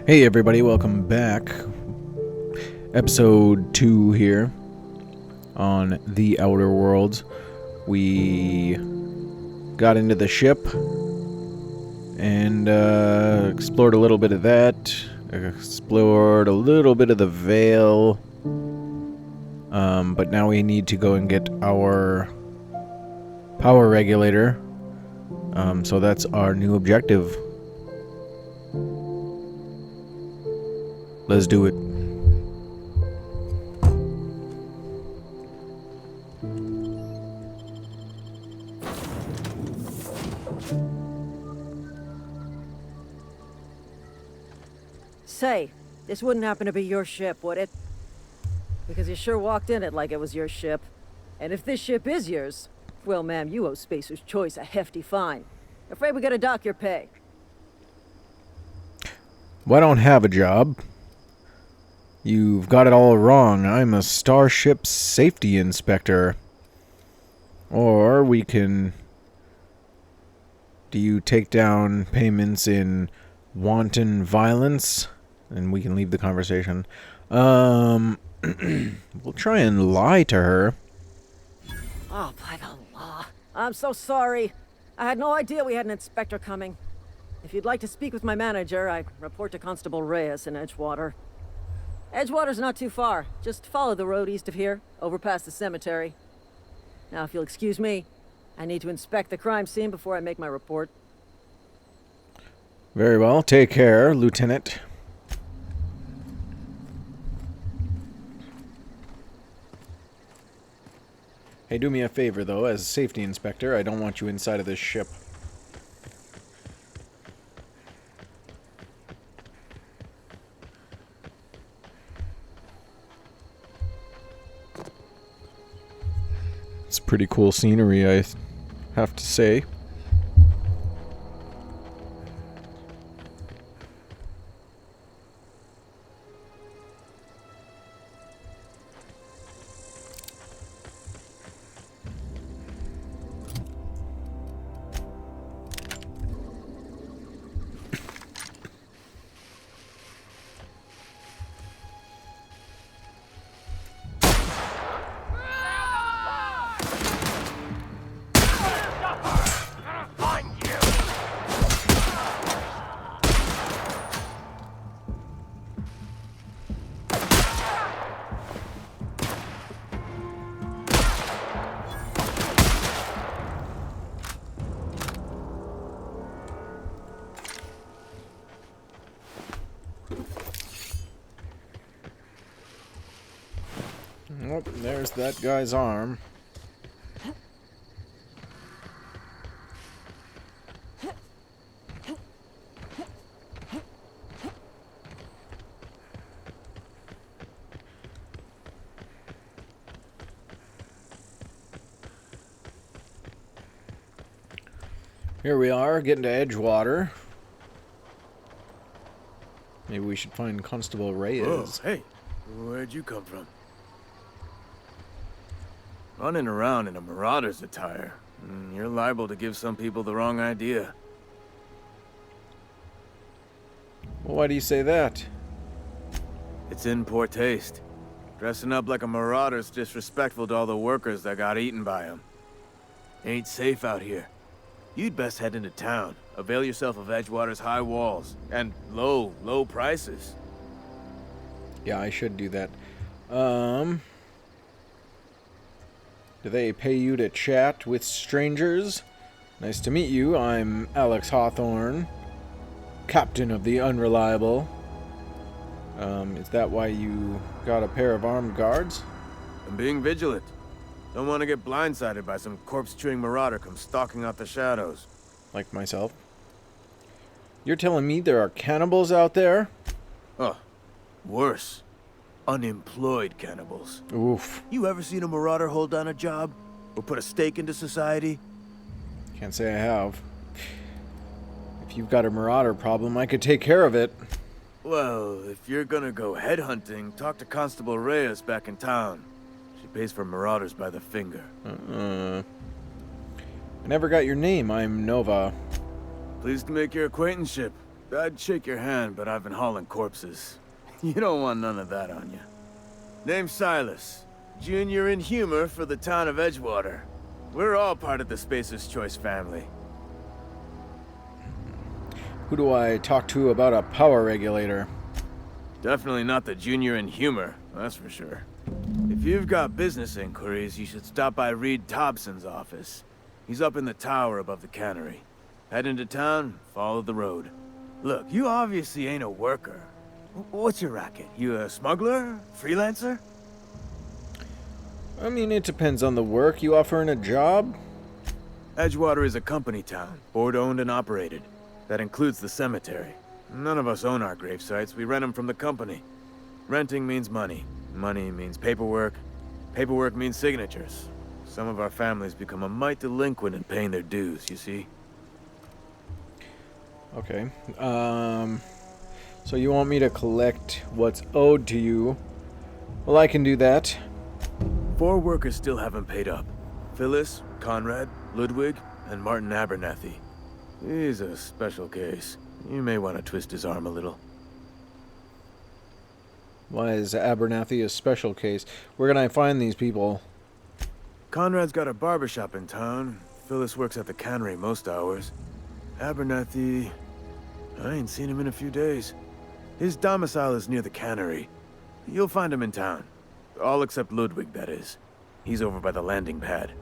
Hey everybody, welcome back. Episode 2 here on The Outer Worlds. We got into the ship and explored a little bit of that. Explored a little bit of the Veil. But now we need to go and get our power regulator. So that's our new objective. Let's do it. Say, this wouldn't happen to be your ship, would it? Because you sure walked in it like it was your ship. And if this ship is yours, well, ma'am, you owe Spacer's Choice a hefty fine. Afraid we gotta dock your pay. Well, I don't have a job. You've got it all wrong. I'm a starship safety inspector. Or we can... Do you take down payments in wanton violence? And we can leave the conversation. We'll try and lie to her. Oh, by the law. I'm so sorry. I had no idea we had an inspector coming. If you'd like to speak with my manager, I'd report to Constable Reyes in Edgewater. Edgewater's not too far. Just follow the road east of here, over past the cemetery. Now, if you'll excuse me, I need to inspect the crime scene before I make my report. Very well. Take care, Lieutenant. Hey, do me a favor, though. As a safety inspector, I don't want you inside of this ship. It's pretty cool scenery, I have to say. Oh, there's that guy's arm. Here we are, getting to Edgewater. Maybe we should find Constable Reyes. Whoa, hey, where'd you come from? Running around in a marauder's attire. You're liable to give some people the wrong idea. Well, why do you say that? It's in poor taste. Dressing up like a marauder's disrespectful to all the workers that got eaten by him. Ain't safe out here. You'd best head into town. Avail yourself of Edgewater's high walls and low prices. Yeah, I should do that. Do they pay you to chat with strangers? Nice to meet you. I'm Alex Hawthorne, captain of the Unreliable. Is that why you got a pair of armed guards? I'm being vigilant. Don't want to get blindsided by some corpse-chewing marauder come stalking out the shadows. Like myself. You're telling me there are cannibals out there? Oh, worse. Unemployed cannibals. Oof. You ever seen a marauder hold down a job? Or put a stake into society? Can't say I have. If you've got a marauder problem, I could take care of it. Well, if you're gonna go headhunting, talk to Constable Reyes back in town. She pays for marauders by the finger. I never got your name. I'm Nova. Pleased to make your acquaintanceship. I'd shake your hand, but I've been hauling corpses. You don't want none of that on you. Name's Silas. Junior in humor for the town of Edgewater. We're all part of the Spacer's Choice family. Who do I talk to about a power regulator? Definitely not the junior in humor, that's for sure. If you've got business inquiries, you should stop by Reed Thompson's office. He's up in the tower above the cannery. Head into town, follow the road. Look, you obviously ain't a worker. What's your racket? You a smuggler? Freelancer? I mean, it depends on the work. You offering a job? Edgewater is a company town, board-owned and operated. That includes the cemetery. None of us own our grave sites, we rent them from the company. Renting means money. Money means paperwork. Paperwork means signatures. Some of our families become a mite delinquent in paying their dues, you see? Okay. So you want me to collect what's owed to you? Well, I can do that. 4 workers still haven't paid up. Phyllis, Conrad, Ludwig, and Martin Abernathy. He's a special case. You may want to twist his arm a little. Why is Abernathy a special case? Where can I find these people? Conrad's got a barbershop in town. Phyllis works at the cannery most hours. Abernathy... I ain't seen him in a few days. His domicile is near the cannery. You'll find him in town. All except Ludwig, that is. He's over by the landing pad.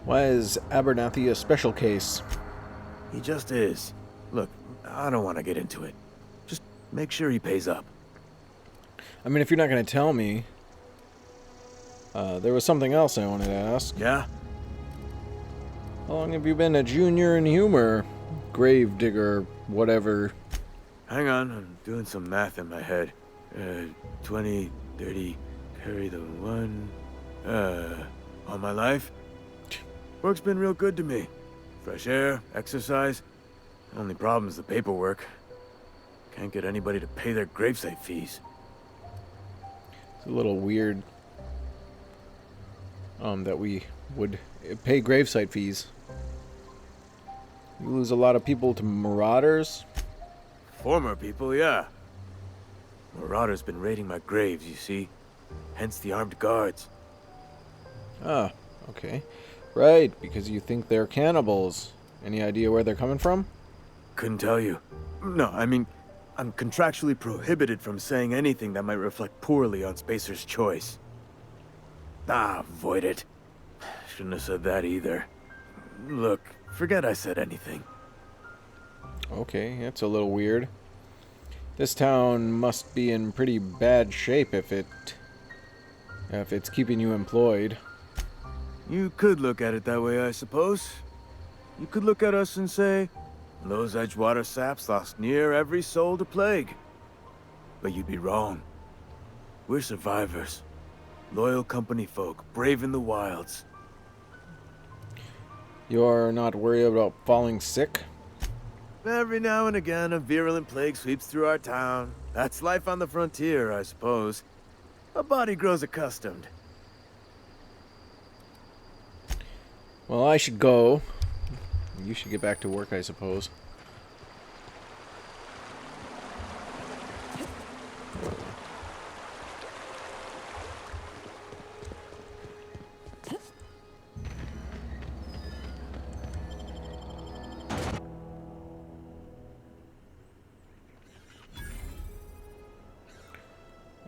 Why is Abernathy a special case? He just is. Look, I don't want to get into it. Just make sure he pays up. I mean, if you're not going to tell me... there was something else I wanted to ask. Yeah? How long have you been a junior in humor? Gravedigger, whatever. Hang on, I'm doing some math in my head. 20, 30, carry the 1... all my life? Work's been real good to me. Fresh air, exercise. Only problem is the paperwork. Can't get anybody to pay their gravesite fees. It's a little weird that we would pay gravesite fees. You lose a lot of people to marauders? Former people, yeah. Marauders been raiding my graves, you see. Hence the armed guards. Ah, okay. Right, because you think they're cannibals. Any idea where they're coming from? Couldn't tell you. No, I mean, I'm contractually prohibited from saying anything that might reflect poorly on Spacer's Choice. Ah, avoid it. Shouldn't have said that either. Look, forget I said anything. Okay, that's a little weird. This town must be in pretty bad shape if it's keeping you employed. You could look at it that way, I suppose. You could look at us and say, those Edgewater saps lost near every soul to plague. But you'd be wrong. We're survivors. Loyal company folk, brave in the wilds. You're not worried about falling sick? Every now and again, a virulent plague sweeps through our town. That's life on the frontier, I suppose. A body grows accustomed. Well, I should go. You should get back to work, I suppose.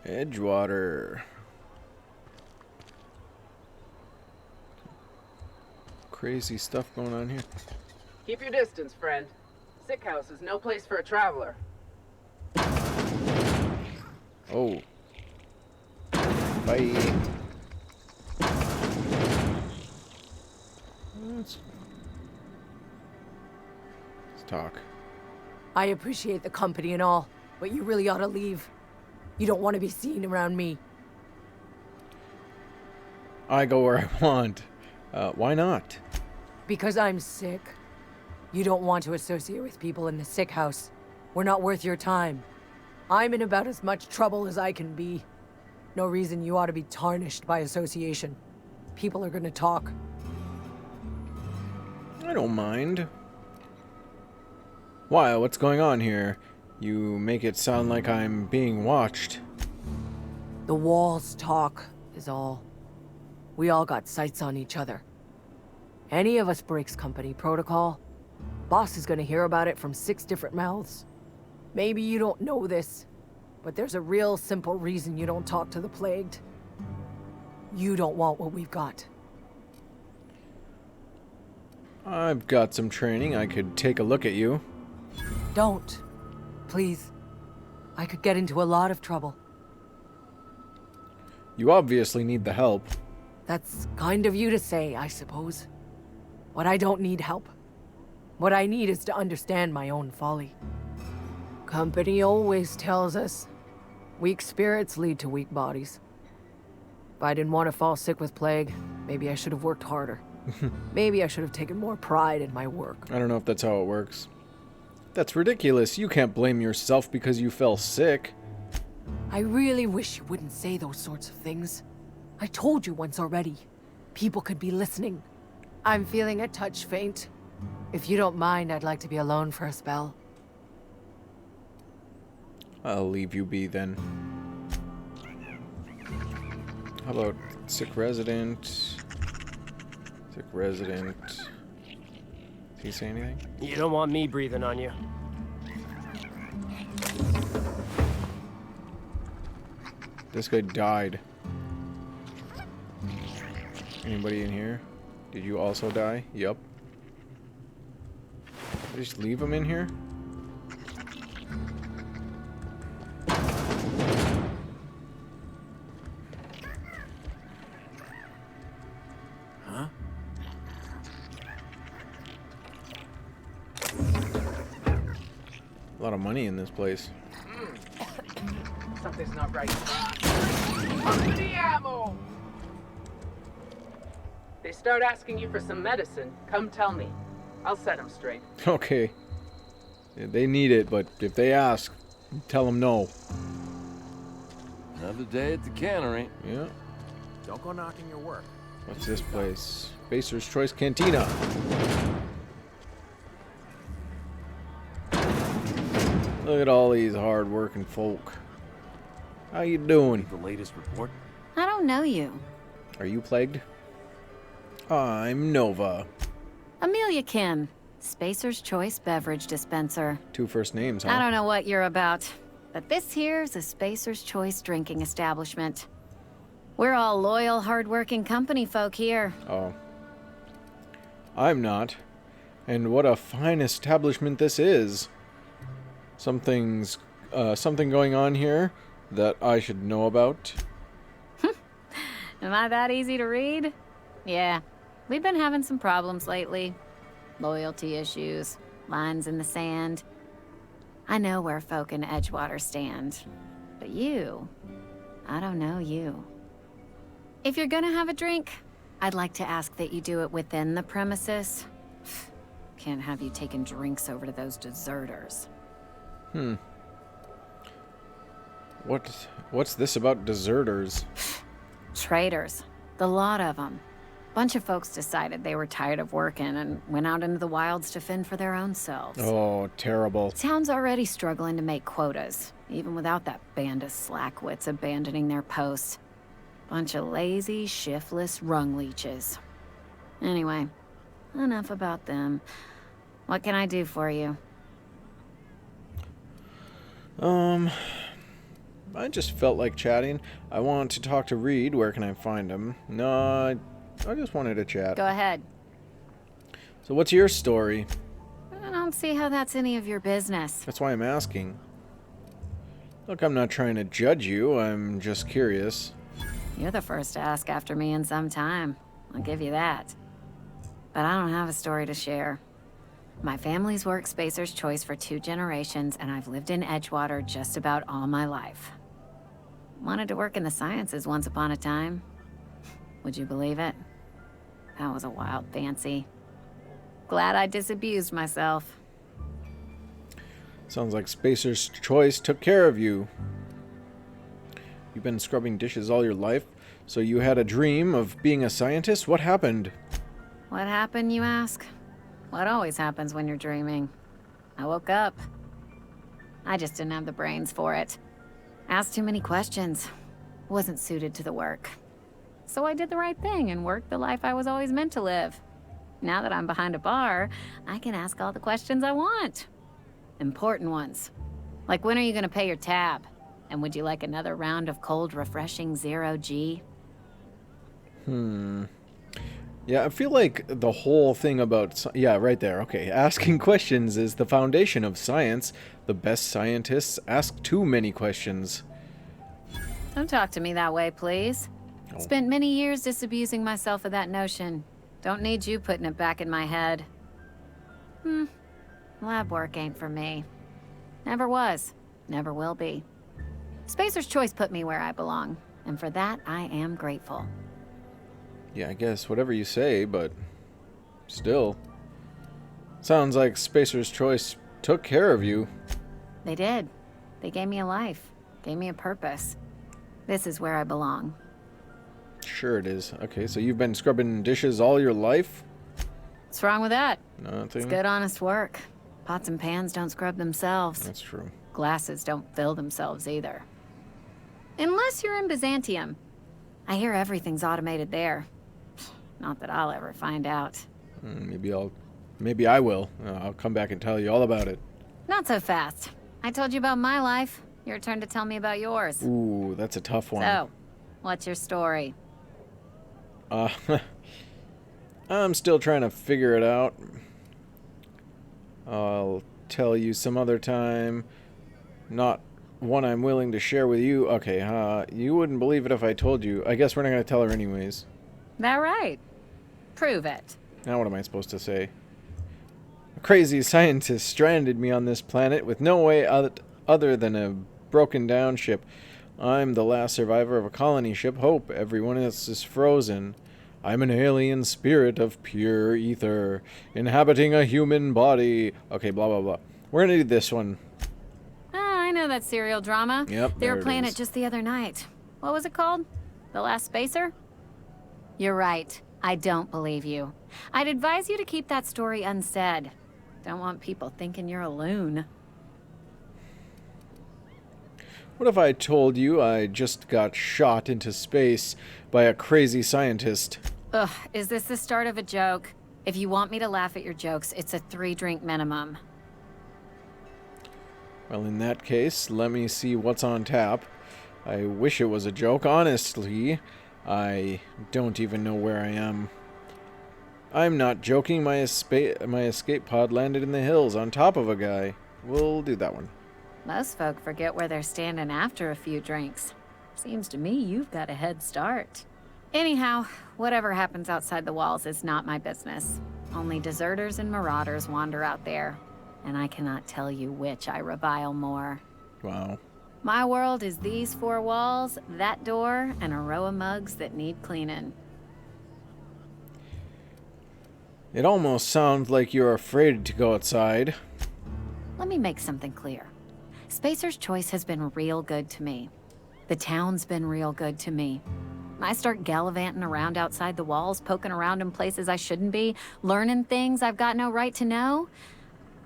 Edgewater. Crazy stuff going on here. Keep your distance, friend. Sick house is no place for a traveler. Oh. Bye. Let's talk. I appreciate the company and all, but you really ought to leave. You don't want to be seen around me. I go where I want. Why not? Because I'm sick. You don't want to associate with people in the sick house. We're not worth your time. I'm in about as much trouble as I can be. No reason you ought to be tarnished by association. People are gonna talk. I don't mind. Why? What's going on here? You make it sound like I'm being watched. The walls talk, is all. We all got sights on each other. Any of us breaks company protocol, boss is gonna hear about it from 6 different mouths. Maybe you don't know this, but there's a real simple reason you don't talk to the plagued. You don't want what we've got. I've got some training. I could take a look at you. Don't. Please. I could get into a lot of trouble. You obviously need the help. That's kind of you to say, I suppose. But I don't need help. What I need is to understand my own folly. Company always tells us, weak spirits lead to weak bodies. If I didn't want to fall sick with plague, maybe I should have worked harder. Maybe I should have taken more pride in my work. I don't know if that's how it works. That's ridiculous. You can't blame yourself because you fell sick. I really wish you wouldn't say those sorts of things. I told you once already. People could be listening. I'm feeling a touch faint. If you don't mind, I'd like to be alone for a spell. I'll leave you be then. How about sick resident? Sick resident. Did he say anything? You don't want me breathing on you. This guy died. Anybody in here? Did you also die? Yup. Just leave him in here? Huh? A lot of money in this place. Something's not right. Fuck the ammo! They start asking you for some medicine, come tell me. I'll set them straight. Okay. Yeah, they need it, but if they ask, tell them no. Another day at the cannery. Yeah. Don't go knocking your work. What's this place? Spacer's Choice Cantina. Look at all these hard-working folk. How you doing? The latest report? I don't know you. Are you plagued? I'm Nova. Amelia Kim, Spacer's Choice Beverage Dispenser. 2 first names, huh? I don't know what you're about, but this here's a Spacer's Choice drinking establishment. We're all loyal, hard-working company folk here. Oh. I'm not. And what a fine establishment this is. Something going on here that I should know about. Am I that easy to read? Yeah, we've been having some problems lately. Loyalty issues, lines in the sand. I know where folk in Edgewater stand. But you, I don't know you. If you're gonna have a drink, I'd like to ask that you do it within the premises. Can't have you taking drinks over to those deserters. What's this about deserters? Traitors. The lot of them. Bunch of folks decided they were tired of working and went out into the wilds to fend for their own selves. Oh, terrible. Town's already struggling to make quotas, even without that band of slackwits abandoning their posts. Bunch of lazy, shiftless rung leeches. Anyway, enough about them. What can I do for you? I just felt like chatting. I want to talk to Reed. Where can I find him? No, I just wanted to chat. Go ahead. So what's your story? I don't see how that's any of your business. That's why I'm asking. Look, I'm not trying to judge you. I'm just curious. You're the first to ask after me in some time. I'll give you that. But I don't have a story to share. My family's worked Spacer's Choice for 2 generations, and I've lived in Edgewater just about all my life. Wanted to work in the sciences once upon a time. Would you believe it? That was a wild fancy. Glad I disabused myself. Sounds like Spacer's Choice took care of you. You've been scrubbing dishes all your life, so you had a dream of being a scientist? What happened? What happened, you ask? What always happens when you're dreaming? I woke up. I just didn't have the brains for it. Asked too many questions. Wasn't suited to the work. So I did the right thing and worked the life I was always meant to live. Now that I'm behind a bar, I can ask all the questions I want. Important ones. Like, when are you gonna pay your tab? And would you like another round of cold, refreshing 0G? Yeah, I feel like the whole thing about... Yeah, right there. Okay, asking questions is the foundation of science. The best scientists ask too many questions. Don't talk to me that way, please. Oh. Spent many years disabusing myself of that notion. Don't need you putting it back in my head. Lab work ain't for me. Never was. Never will be. Spacer's Choice put me where I belong, and for that, I am grateful. Yeah, I guess whatever you say, but still. Sounds like Spacer's Choice took care of you. They did. They gave me a life. Gave me a purpose. This is where I belong. Sure it is. Okay, so you've been scrubbing dishes all your life? What's wrong with that? Nothing? It's good, honest work. Pots and pans don't scrub themselves. That's true. Glasses don't fill themselves either. Unless you're in Byzantium. I hear everything's automated there. Not that I'll ever find out. Maybe I will. I'll come back and tell you all about it. Not so fast. I told you about my life. Your turn to tell me about yours. Ooh, that's a tough one. So, what's your story? I'm still trying to figure it out. I'll tell you some other time. Not one I'm willing to share with you. Okay, you wouldn't believe it if I told you. I guess we're not going to tell her anyways. That right? Prove it. Now what am I supposed to say? A crazy scientist stranded me on this planet with no way other than a broken down ship. I'm the last survivor of a colony ship, Hope. Everyone else is frozen. I'm an alien spirit of pure ether, inhabiting a human body. Okay, blah, blah, blah. We're gonna do this one. Ah, I know that serial drama. Yep, They there were it playing is. it just the other night. What was it called? The Last Spacer? You're right. I don't believe you. I'd advise you to keep that story unsaid. Don't want people thinking you're a loon. What if I told you I just got shot into space by a crazy scientist? Ugh, is this the start of a joke? If you want me to laugh at your jokes, it's a 3-drink minimum. Well, in that case, let me see what's on tap. I wish it was a joke. Honestly, I don't even know where I am. I'm not joking. My escape pod landed in the hills on top of a guy. We'll do that one. Most folk forget where they're standing after a few drinks. Seems to me you've got a head start. Anyhow, whatever happens outside the walls is not my business. Only deserters and marauders wander out there, and I cannot tell you which I revile more. Wow. My world is these 4 walls, that door, and a row of mugs that need cleaning. It almost sounds like you're afraid to go outside. Let me make something clear. Spacer's Choice has been real good to me. The town's been real good to me. I start gallivanting around outside the walls, poking around in places I shouldn't be, learning things I've got no right to know.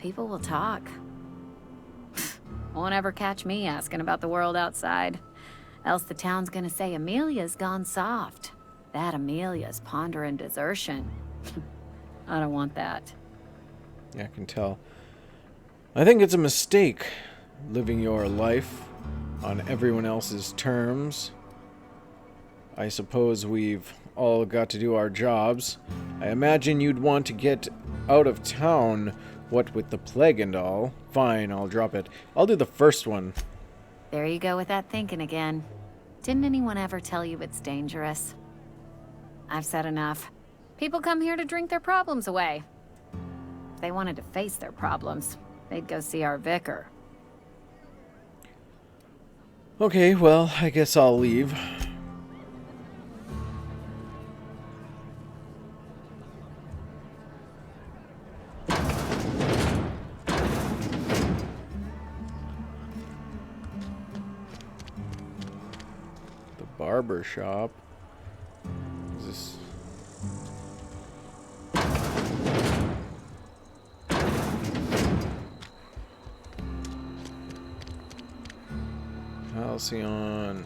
People will talk. Won't ever catch me asking about the world outside. Else the town's gonna say Amelia's gone soft. That Amelia's pondering desertion. I don't want that. Yeah, I can tell. I think it's a mistake living your life on everyone else's terms. I suppose we've all got to do our jobs. I imagine you'd want to get out of town, what with the plague and all. Fine, I'll drop it. I'll do the first one. There you go with that thinking again. Didn't anyone ever tell you it's dangerous? I've said enough. People come here to drink their problems away. If they wanted to face their problems, they'd go see our vicar. Okay, well, I guess I'll leave. The barber shop. Is this... Halcyon.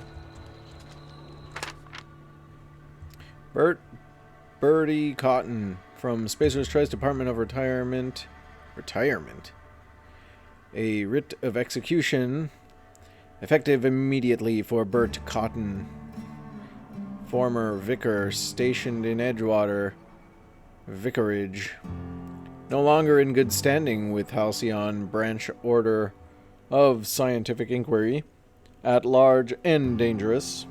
Bertie Cotton from Spacer's Choice Department of Retirement. Retirement? A writ of execution effective immediately for Bert Cotton, former vicar stationed in Edgewater Vicarage. No longer in good standing with Halcyon Branch Order of Scientific Inquiry. At large and dangerous.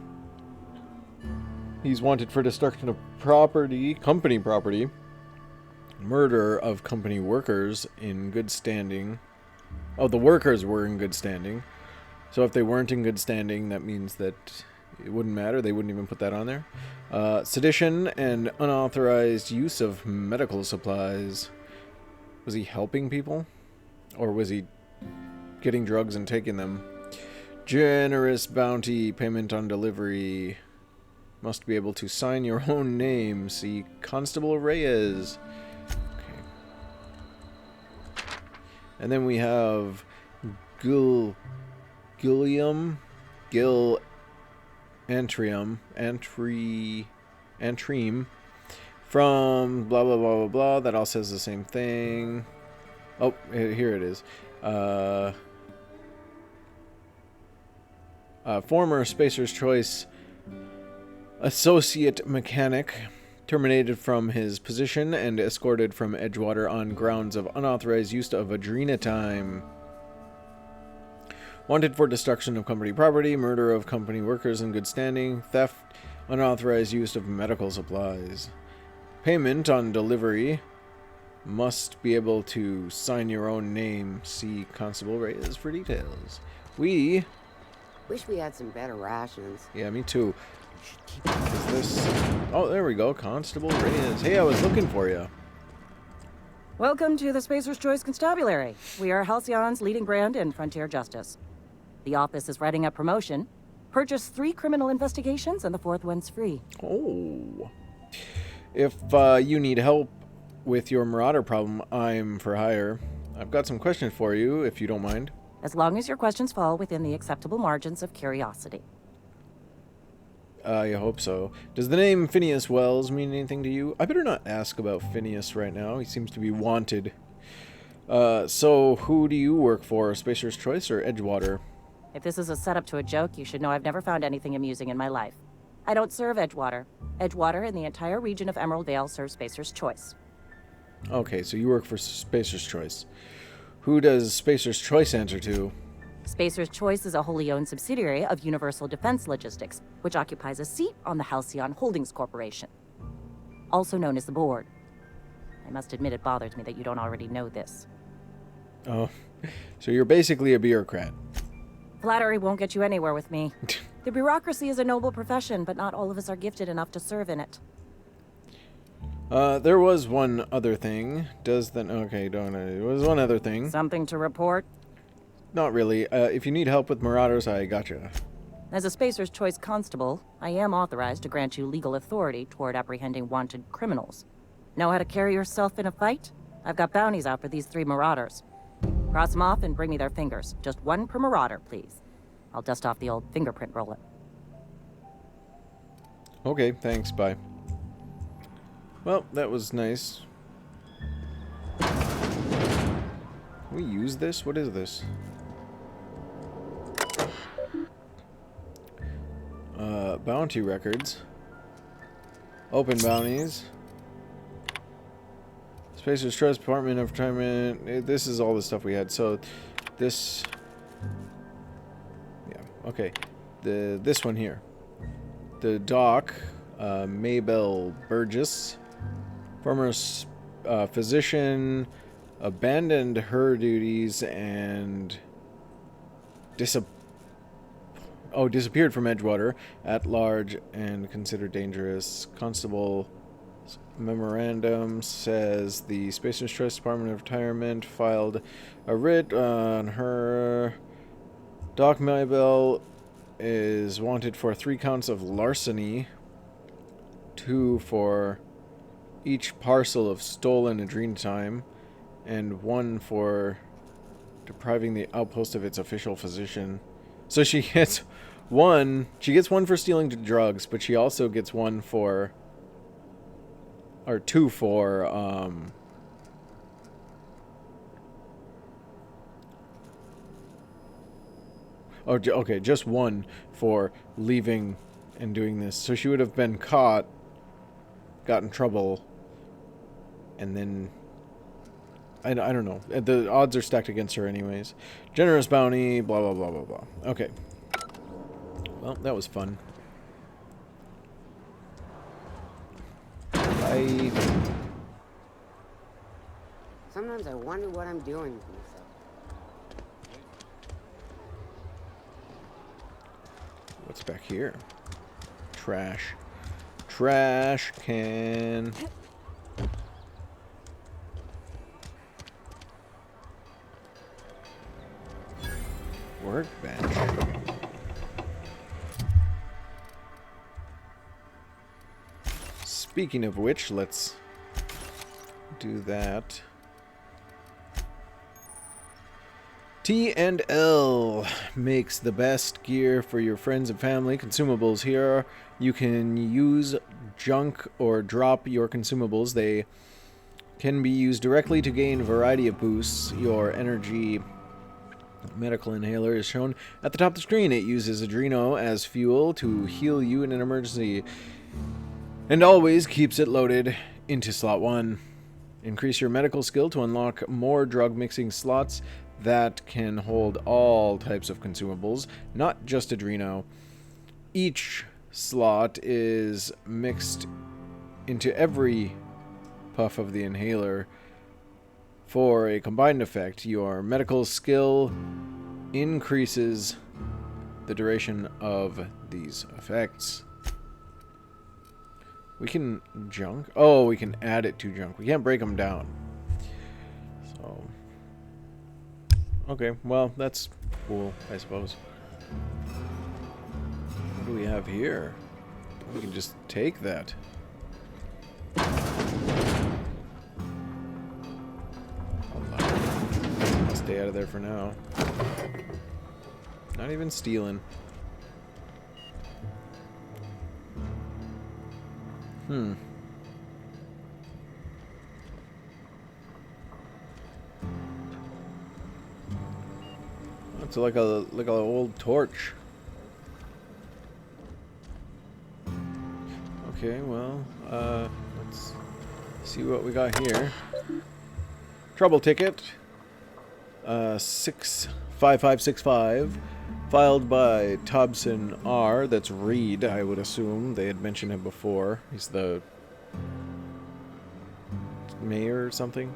He's wanted for destruction of property, company property, murder of company workers in good standing. Oh, the workers were in good standing. So if they weren't in good standing, that means that it wouldn't matter. They wouldn't even put that on there. Sedition and unauthorized use of medical supplies. Was he helping people? Or was he getting drugs and taking them? Generous bounty, payment on delivery. Must be able to sign your own name. See Constable Reyes. Okay. And then we have Gil Antrim from blah blah blah blah blah. That all says the same thing. Oh, here it is. Former Spacer's Choice associate mechanic, terminated from his position and escorted from Edgewater on grounds of unauthorized use of adrenatime. Wanted for destruction of company property, murder of company workers in good standing, theft, unauthorized use of medical supplies. Payment on delivery. Must be able to sign your own name. See Constable Reyes for details. We... Wish we had some better rations. Yeah, me too. Is this... Oh, there we go. Constable Reyes. Hey, I was looking for you. Welcome to the Spacer's Choice Constabulary. We are Halcyon's leading brand in frontier justice. The office is writing up promotion. Purchase 3 criminal investigations and the 4th one's free. Oh. If you need help with your marauder problem, I'm for hire. I've got some questions for you, if you don't mind. As long as your questions fall within the acceptable margins of curiosity. I hope so. Does the name Phineas Wells mean anything to you? I better not ask about Phineas right now. He seems to be wanted. So who do you work for? Spacer's Choice or Edgewater? If this is a setup to a joke, you should know I've never found anything amusing in my life. I don't serve Edgewater. Edgewater and the entire region of Emerald Vale serve Spacer's Choice. Okay, so you work for Spacer's Choice. Who does Spacer's Choice answer to? Spacer's Choice is a wholly owned subsidiary of Universal Defense Logistics, which occupies a seat on the Halcyon Holdings Corporation, also known as the Board. I must admit it bothers me that you don't already know this. Oh, so you're basically a bureaucrat. Flattery won't get you anywhere with me. The bureaucracy is a noble profession, but not all of us are gifted enough to serve in it. There was one other thing. Okay, there was one other thing. Something to report? Not really. If you need help with marauders, I gotcha. As a Spacer's Choice constable, I am authorized to grant you legal authority toward apprehending wanted criminals. Know how to carry yourself in a fight? I've got bounties out for these 3 marauders. Cross them off and bring me their fingers. Just 1 per marauder, please. I'll dust off the old fingerprint roller. Okay, thanks, bye. Well, that was nice. Can we use this? What is this? Bounty records. Open bounties. Spacer's Trust, Department of Retirement. This is all the stuff we had. So, this... Yeah, okay. This one here. The doc, Maybelle Burgess, former physician, abandoned her duties and disappeared from Edgewater at large and considered dangerous. Constable memorandum says the Spacer's Choice Department of Retirement filed a writ on her. Doc Maybelle is wanted for 3 counts of larceny, 2 for each parcel of stolen adrenatime, and 1 for depriving the outpost of its official physician. So she gets One, she gets one for stealing drugs, but she also gets one for, or two for, oh, okay, just one for leaving and doing this. So she would have been caught, got in trouble, and then I don't know. The odds are stacked against her anyways. Generous bounty, blah, blah, blah, blah, blah. Okay. Well, that was fun. Bye. Sometimes I wonder what I'm doing with myself. What's back here? Trash. Trash can. Workbench. Speaking of which, let's do that. T&L makes the best gear for your friends and family. Consumables here. You can use junk or drop your consumables. They can be used directly to gain a variety of boosts. Your energy medical inhaler is shown at the top of the screen. It uses Adreno as fuel to heal you in an emergency, and always keeps it loaded into slot 1. Increase your medical skill to unlock more drug mixing slots that can hold all types of consumables, not just Adreno. Each slot is mixed into every puff of the inhaler. For a combined effect, your medical skill increases the duration of these effects. We can junk? Oh, we can add it to junk. We can't break them down. So, okay, well, that's cool, I suppose. What do we have here? We can just take that. I'll stay out of there for now. Not even stealing. It's like a old torch. Okay, well, let's see what we got here. Trouble ticket. 65565. Filed by Tobson R. That's Reed, I would assume. They had mentioned him before. He's the mayor or something.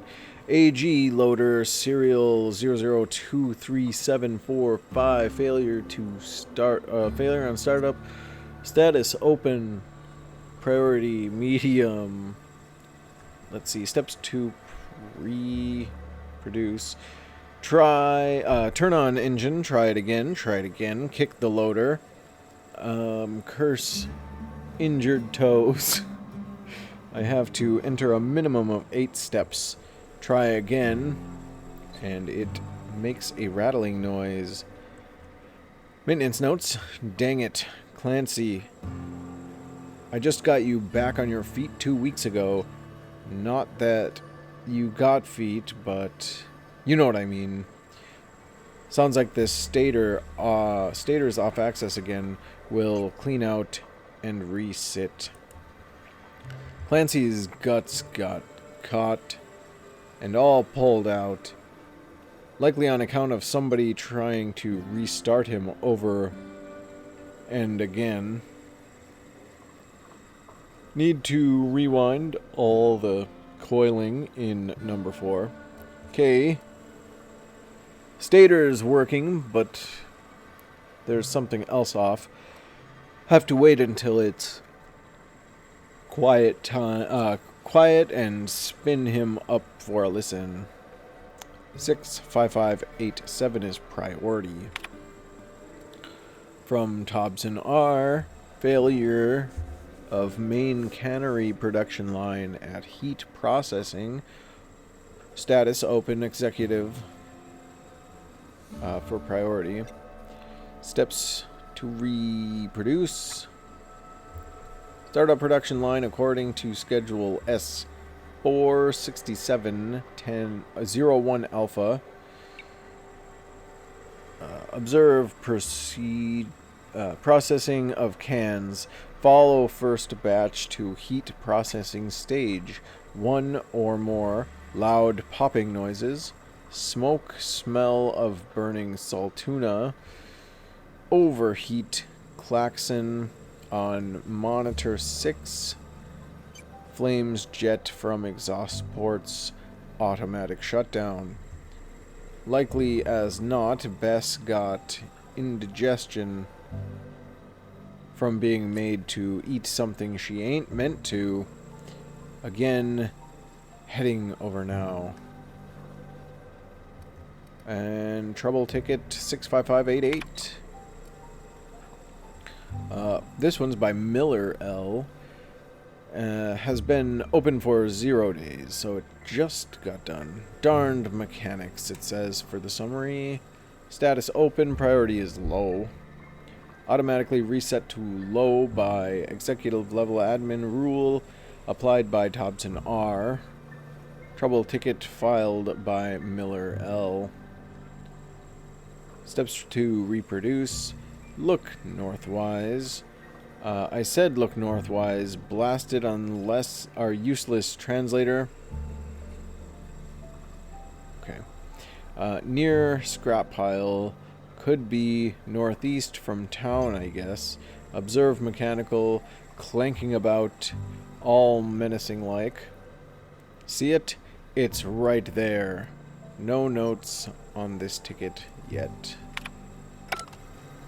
AG loader serial 0023745. Failure on startup. Status open. Priority medium. Let's see. Steps to reproduce. Turn on engine, try it again, kick the loader, curse injured toes. I have to enter a minimum of 8 steps. Try again, and it makes a rattling noise. Maintenance notes, dang it, Clancy. I just got you back on your feet 2 weeks ago. Not that you got feet, but... you know what I mean. Sounds like this stator's off access again. Will clean out and resit. Clancy's guts got caught and all pulled out. Likely on account of somebody trying to restart him over and again. Need to rewind all the coiling in number 4. Okay. Stator's working, but there's something else off. Have to wait until it's quiet and spin him up for a listen. 65587 is priority. From Tobson R. Failure of main cannery production line at heat processing. Status open executive for priority. Steps to to reproduce. Startup production line according to schedule S4671001 Alpha. Observe proceed processing of cans. Follow first batch to heat processing stage. One or more loud popping noises. Smoke, smell of burning saltuna. Overheat klaxon on monitor 6. Flames jet from exhaust ports. Automatic shutdown. Likely as not, Bess got indigestion from being made to eat something she ain't meant to. Again, heading over now. And trouble ticket 65588. This one's by Miller L. Has been open for 0 days, so it just got done. Darned mechanics, it says for the summary. Status open, priority is low. Automatically reset to low by executive level admin rule applied by Thompson R. Trouble ticket filed by Miller L. Steps to reproduce. Look northwise. I said look northwise. Blasted unless our useless translator. Okay. Near scrap pile. Could be northeast from town, I guess. Observe mechanical. Clanking about. All menacing like. See it? It's right there. No notes on this ticket yet.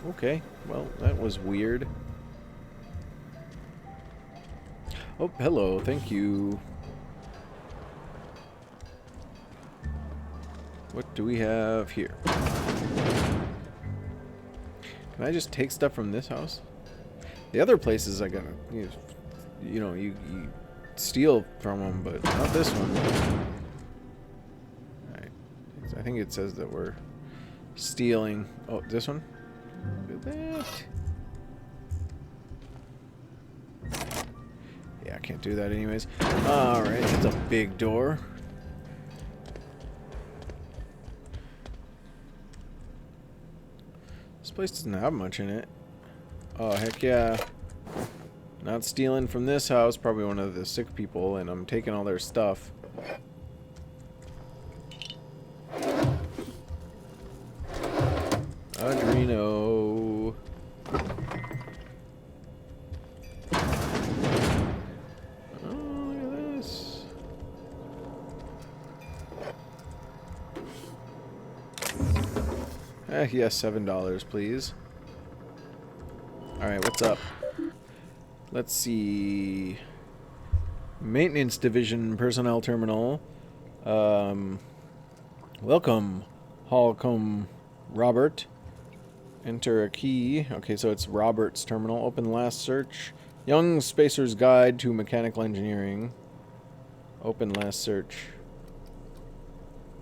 Okay, well, that was weird. Oh, hello, thank you. What do we have here? Can I just take stuff from this house? The other places I gotta, you know, you steal from them, but not this one. Alright, I think it says that we're stealing. Oh, this one? Do that. Yeah, I can't do that anyways. Alright, it's a big door. This place doesn't have much in it. Oh, heck yeah. Not stealing from this house, probably one of the sick people, and I'm taking all their stuff. Adreno. Oh, look at this. Yes, $7, please. Alright, what's up? Let's see. Maintenance Division Personnel Terminal. Welcome, Holcomb Robert. Enter a key. Okay, so it's Robert's terminal. Open last search. Young Spacer's Guide to Mechanical Engineering. Open last search.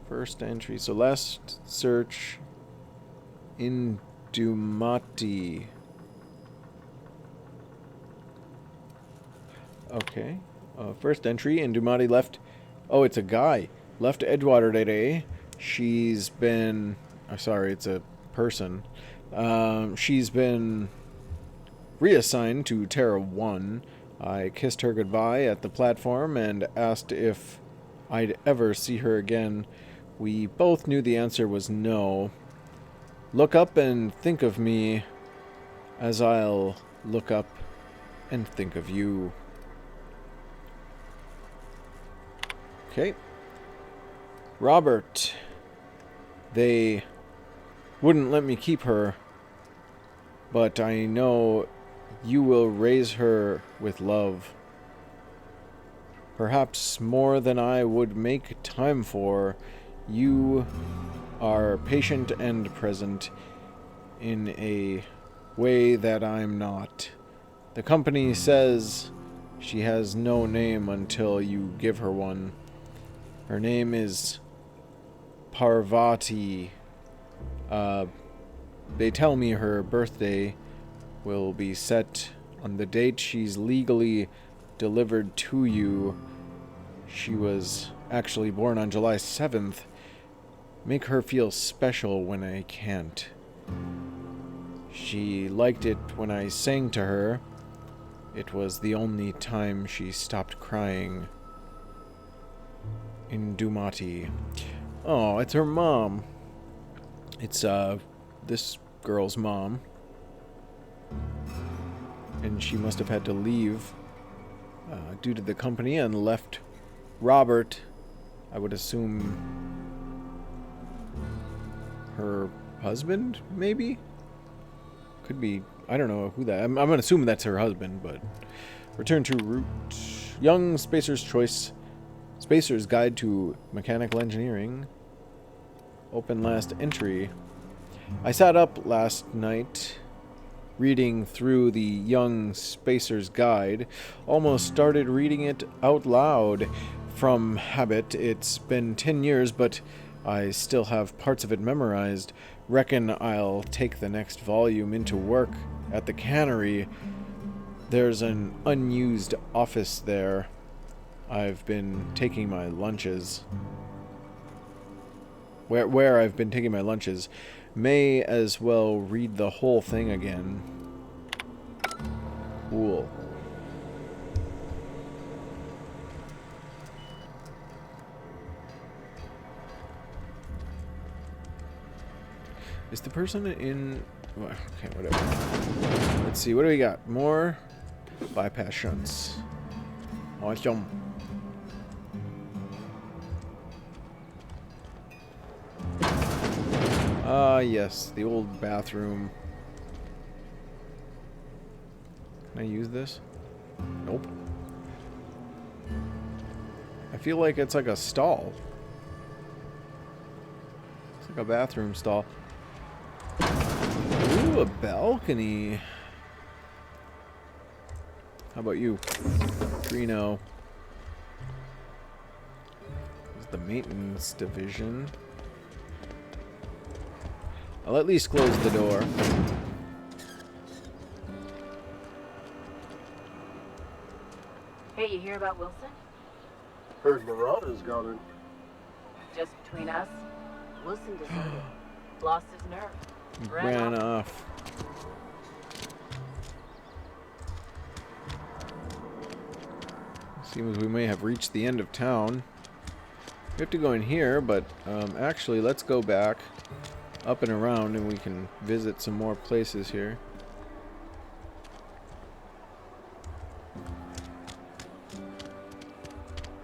First entry. So last search. Indumati. Okay. First entry. Indumati left. Oh, it's a guy. Left Edgewater today. She's been. Oh, sorry, it's a person. She's been reassigned to Terra 1. I kissed her goodbye at the platform and asked if I'd ever see her again. We both knew the answer was no. Look up and think of me as I'll look up and think of you. Okay. Robert. They wouldn't let me keep her, but I know you will raise her with love. Perhaps more than I would make time for. You are patient and present in a way that I'm not. The company says she has no name until you give her one. Her name is Parvati. They tell me her birthday will be set on the date she's legally delivered to you. She was actually born on July 7th. Make her feel special when I can't. She liked it when I sang to her. It was the only time she stopped crying. In Dumati. Oh, it's her mom. It's, this girl's mom. And she must have had to leave due to the company and left Robert, I would assume, her husband, maybe? Could be, I don't know who that, I'm gonna assume that's her husband, but return to route. Young Spacer's Choice. Spacer's Guide to Mechanical Engineering. Open last entry. I sat up last night reading through the Young Spacer's Guide. Almost started reading it out loud from habit. It's been 10 years, but I still have parts of it memorized. Reckon I'll take the next volume into work at the cannery. There's an unused office there. I've been taking my lunches. Where I've been taking my lunches. May as well read the whole thing again. Cool. Is the person in... Okay, whatever. Let's see, what do we got? More bypass shunts. Awesome. Ah, yes, the old bathroom. Can I use this? Nope. I feel like it's like a stall. It's like a bathroom stall. Ooh, a balcony. How about you? Trino. This is the maintenance division. I'll at least close the door. Hey, you hear about Wilson? Heard Marauders got it. Just between us, Wilson deserted. lost his nerve. Ran off. Seems we may have reached the end of town. We have to go in here, but actually, let's go back up and around and we can visit some more places here.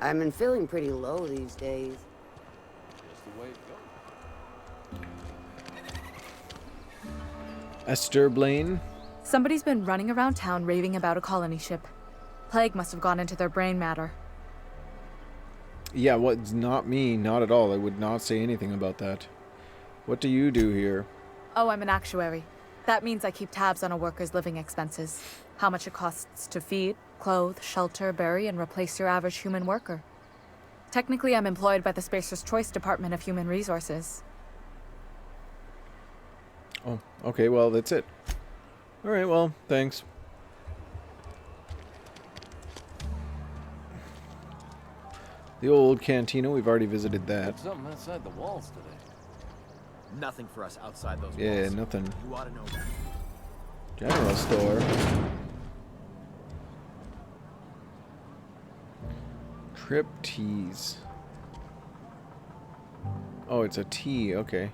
I've been feeling pretty low these days. Just the way it goes. Esther Blaine. Somebody's been running around town raving about a colony ship. Plague must have gone into their brain matter. Yeah, what's not me, not at all. I would not say anything about that. What do you do here? Oh, I'm an actuary. That means I keep tabs on a worker's living expenses. How much it costs to feed, clothe, shelter, bury, and replace your average human worker. Technically, I'm employed by the Spacer's Choice Department of Human Resources. Oh, okay, well, that's it. Alright, well, thanks. The old cantina, we've already visited that. Something outside the walls today. Nothing for us outside those walls. Yeah, nothing. You ought to know that. General store. Trip teas. Oh, it's a tea, okay.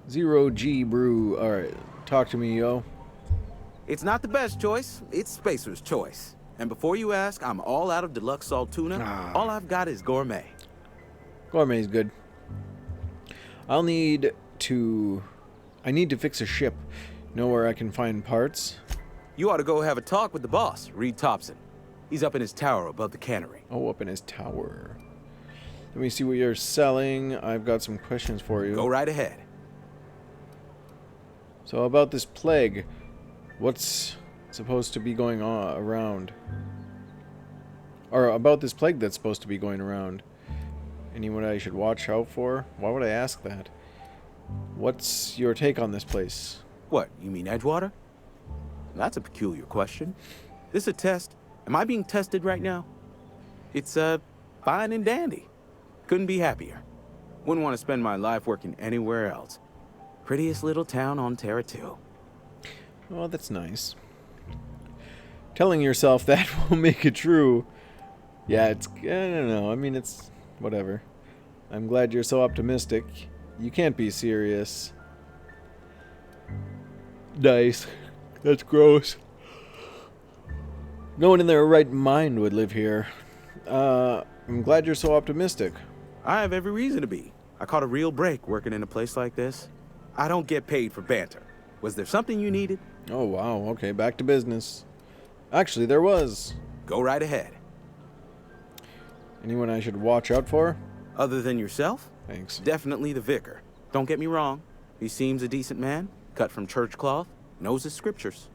0G brew. Alright, talk to me, yo. It's not the best choice, it's Spacer's Choice. And before you ask, I'm all out of deluxe salt tuna. All I've got is gourmet. Gourmet's good. I need to fix a ship. Know where I can find parts? You ought to go have a talk with the boss, Reed Thompson. He's up in his tower above the cannery. Oh, up in his tower. Let me see what you're selling. I've got some questions for you. Go right ahead. So about this plague, what's supposed to be going on around? Or about this plague that's supposed to be going around? Anyone I should watch out for? Why would I ask that? What's your take on this place? What, you mean Edgewater? That's a peculiar question. This a test? Am I being tested right now? It's, fine and dandy. Couldn't be happier. Wouldn't want to spend my life working anywhere else. Prettiest little town on Terra 2. Oh, that's nice. Telling yourself that will make it true. Yeah, it's, I don't know. I mean, it's whatever. I'm glad you're so optimistic. You can't be serious. Nice. That's gross. No one in their right mind would live here. I'm glad you're so optimistic. I have every reason to be. I caught a real break working in a place like this. I don't get paid for banter. Was there something you needed? Oh, wow. Okay, back to business. Actually, there was. Go right ahead. Anyone I should watch out for? Other than yourself? Thanks. Definitely the vicar. Don't get me wrong. He seems a decent man, cut from church cloth, knows his scriptures.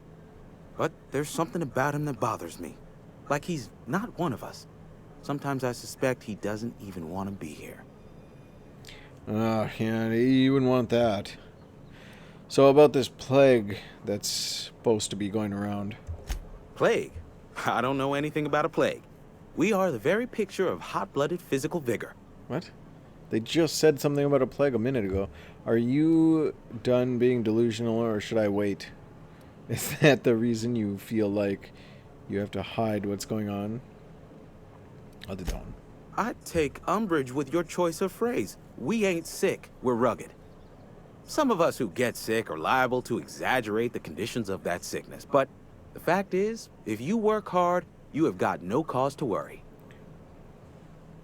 But there's something about him that bothers me. Like he's not one of us. Sometimes I suspect he doesn't even want to be here. Yeah, you wouldn't want that. So about this plague that's supposed to be going around. Plague? I don't know anything about a plague. We are the very picture of hot-blooded physical vigor. What? They just said something about a plague a minute ago. Are you done being delusional, or should I wait? Is that the reason you feel like you have to hide what's going on? I'll do that one. I take umbrage with your choice of phrase. We ain't sick, we're rugged. Some of us who get sick are liable to exaggerate the conditions of that sickness, but the fact is, if you work hard, you have got no cause to worry.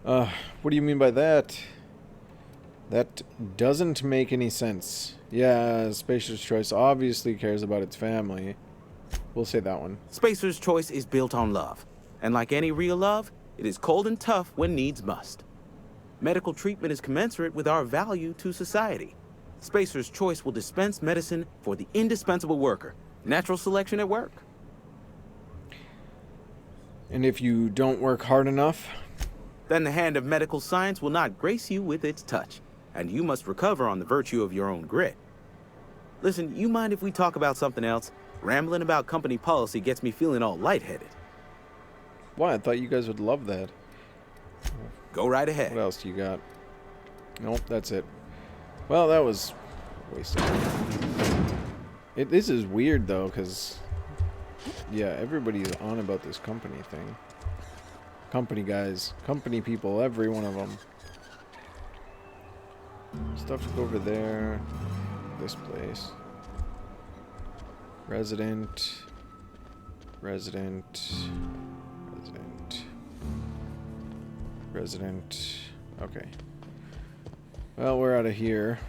What do you mean by that? That doesn't make any sense. Yeah, Spacer's Choice obviously cares about its family. We'll say that one. Spacer's Choice is built on love. And like any real love, it is cold and tough when needs must. Medical treatment is commensurate with our value to society. Spacer's Choice will dispense medicine for the indispensable worker. Natural selection at work. And if you don't work hard enough? Then the hand of medical science will not grace you with its touch, and you must recover on the virtue of your own grit. Listen, you mind if we talk about something else? Rambling about company policy gets me feeling all lightheaded. Why? I thought you guys would love that. Go right ahead. What else do you got? Nope, that's it. Well, that was wasted. This is weird, though, because... yeah, everybody's on about this company thing. Company guys. Company people. Every one of them. Stuff to go over there. This place. Resident. Resident. Resident. Resident. Okay. Well, we're out of here.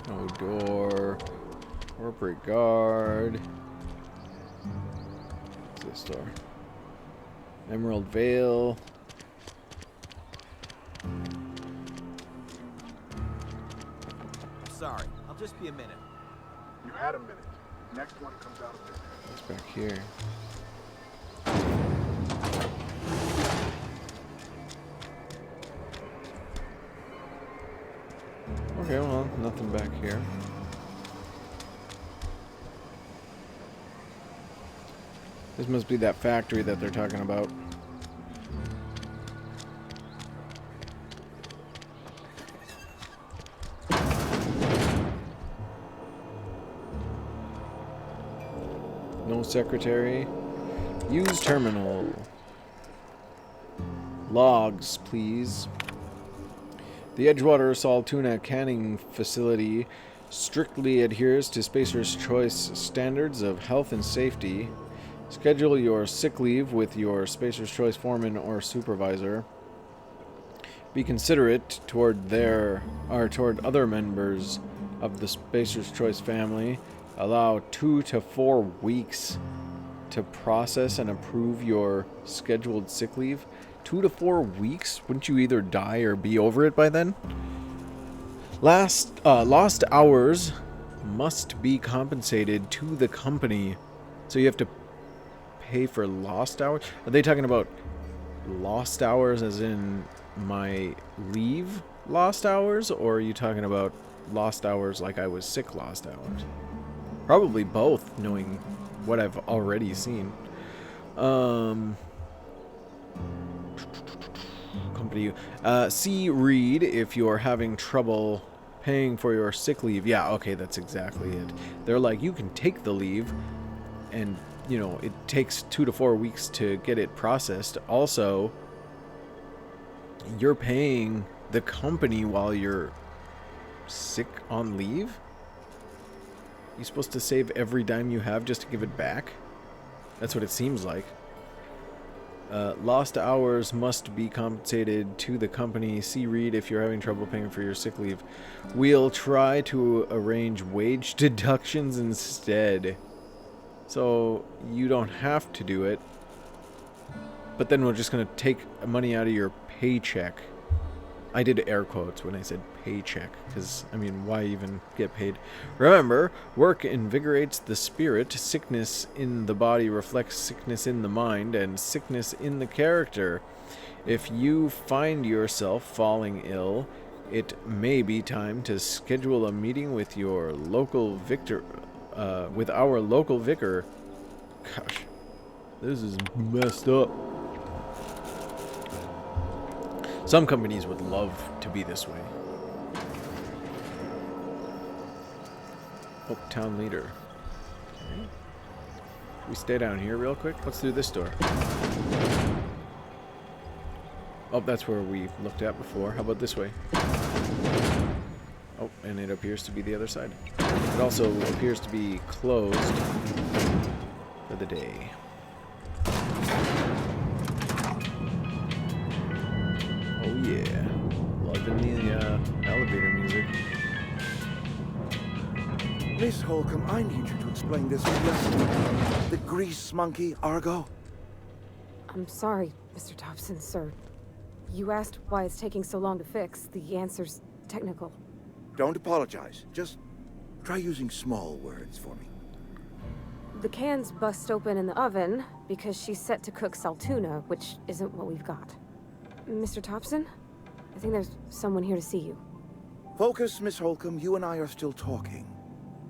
No door. Corporate guard. What's this door? Emerald Vale. Sorry, I'll just be a minute. You had a minute. Next one comes out of there. What's back here? Okay, well, nothing back here. This must be that factory that they're talking about. No secretary. Use terminal. Logs, please. The Edgewater Salt Tuna Canning Facility strictly adheres to Spacer's Choice standards of health and safety. Schedule your sick leave with your Spacer's Choice foreman or supervisor. Be considerate toward toward other members of the Spacer's Choice family. Allow 2 to 4 weeks to process and approve your scheduled sick leave. 2 to 4 weeks? Wouldn't you either die or be over it by then? Lost hours must be compensated to the company. So you have to pay for lost hours? Are they talking about lost hours as in my leave lost hours, or are you talking about lost hours like I was sick lost hours? Probably both, knowing what I've already seen. Company. See read if you're having trouble paying for your sick leave. Yeah, okay, that's exactly it. They're like, you can take the leave, and, you know, it takes 2 to 4 weeks to get it processed. Also, you're paying the company while you're sick on leave? You're supposed to save every dime you have just to give it back? That's what it seems like. Lost hours must be compensated to the company. See read if you're having trouble paying for your sick leave. We'll try to arrange wage deductions instead. So you don't have to do it. But then we're just going to take money out of your paycheck. I did air quotes when I said paycheck, because, I mean, why even get paid? Remember, work invigorates the spirit, sickness in the body reflects sickness in the mind, and sickness in the character. If you find yourself falling ill, it may be time to schedule a meeting with your local with our local vicar. Gosh, this is messed up. Some companies would love to be this way. Oh, town leader. Okay. We stay down here real quick. Let's do this door. Oh, that's where we looked at before. How about this way? Oh, and it appears to be the other side. It also appears to be closed for the day. Oh yeah, loving the elevator music. Miss Holcomb, I need you to explain this lesson. The grease monkey, Argo? I'm sorry, Mr. Thompson, sir. You asked why it's taking so long to fix. The answer's technical. Don't apologize. Just try using small words for me. The cans bust open in the oven because she's set to cook saltuna, which isn't what we've got. Mr. Thompson? I think there's someone here to see you. Focus, Miss Holcomb. You and I are still talking.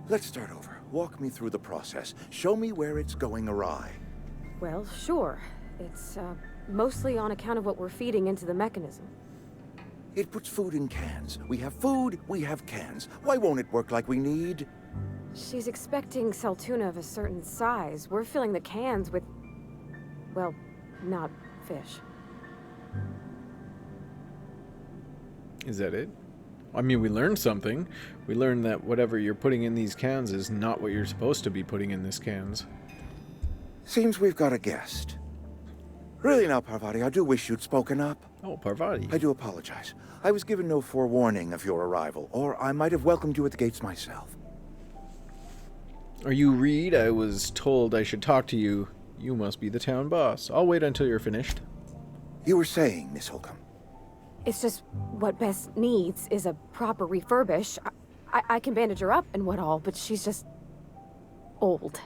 Let's start over. Walk me through the process. Show me where it's going awry. Well, sure. It's, mostly on account of what we're feeding into the mechanism. It puts food in cans. We have food, we have cans. Why won't it work like we need? She's expecting saltuna of a certain size. We're filling the cans with, well, not fish. Is that it? I mean, we learned something. We learned that whatever you're putting in these cans is not what you're supposed to be putting in these cans. Seems we've got a guest. Really now, Parvati, I do wish you'd spoken up. Oh, Parvati. I do apologize. I was given no forewarning of your arrival, or I might have welcomed you at the gates myself. Are you Reed? I was told I should talk to you. You must be the town boss. I'll wait until you're finished. You were saying, Miss Holcomb. It's just what Bess needs is a proper refurbish. I can bandage her up and what all, but she's just old.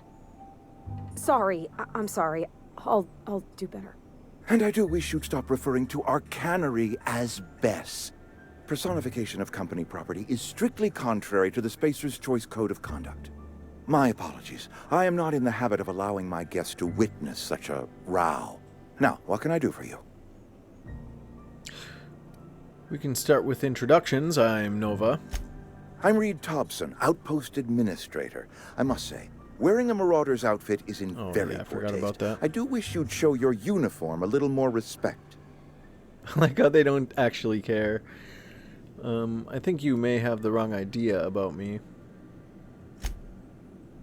Sorry, I'm sorry. I'll do better. And I do wish you'd stop referring to our cannery as Bess. Personification of company property is strictly contrary to the Spacer's Choice Code of Conduct. My apologies. I am not in the habit of allowing my guests to witness such a row. Now, what can I do for you? We can start with introductions. I'm Nova. I'm Reed Thompson, Outpost Administrator. I must say, wearing a Marauder's outfit is in very yeah, I poor forgot taste. about that. I do wish you'd show your uniform a little more respect. I like how they don't actually care. I think you may have the wrong idea about me.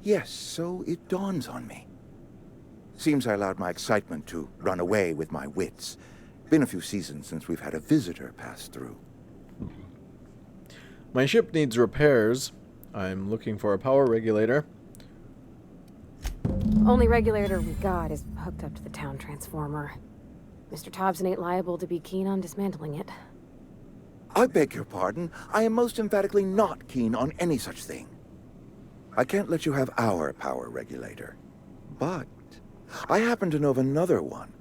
Yes, so it dawns on me. Seems I allowed my excitement to run away with my wits. Been a few seasons since we've had a visitor pass through. My ship needs repairs. I'm looking for a power regulator. Only regulator we got is hooked up to the town transformer. Mr. Thompson ain't liable to be keen on dismantling it. I beg your pardon. I am most emphatically not keen on any such thing. I can't let you have our power regulator. But I happen to know of another one.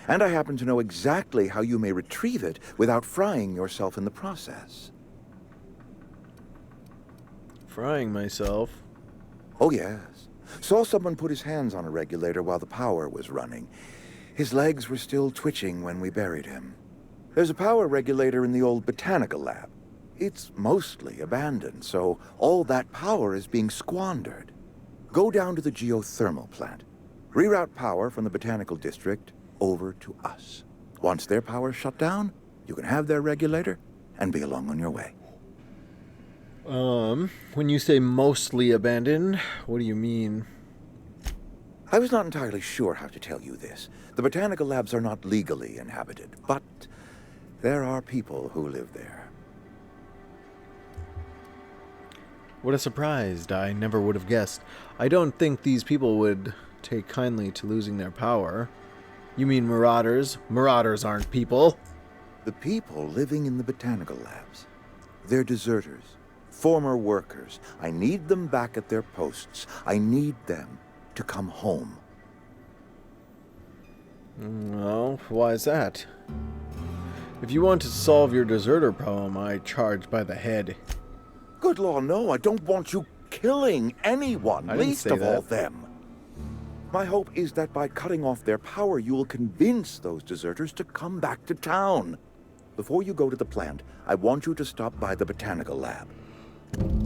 And I happen to know exactly how you may retrieve it without frying yourself in the process. Frying myself? Oh, yes. Saw someone put his hands on a regulator while the power was running. His legs were still twitching when we buried him. There's a power regulator in the old botanical lab. It's mostly abandoned, so all that power is being squandered. Go down to the geothermal plant. Reroute power from the botanical district over to us. Once their power's shut down, you can have their regulator and be along on your way. When you say mostly abandoned, what do you mean? I was not entirely sure how to tell you this. The botanical labs are not legally inhabited, but there are people who live there. What a surprise. I never would have guessed. I don't think these people would take kindly to losing their power. You mean marauders? Marauders aren't people. The people living in the botanical labs. They're deserters. Former workers. I need them back at their posts. I need them to come home. Well, why is that? If you want to solve your deserter problem, I charge by the head. Good law, no. I don't want you killing anyone, least of all them. My hope is that by cutting off their power, you will convince those deserters to come back to town. Before you go to the plant, I want you to stop by the botanical lab.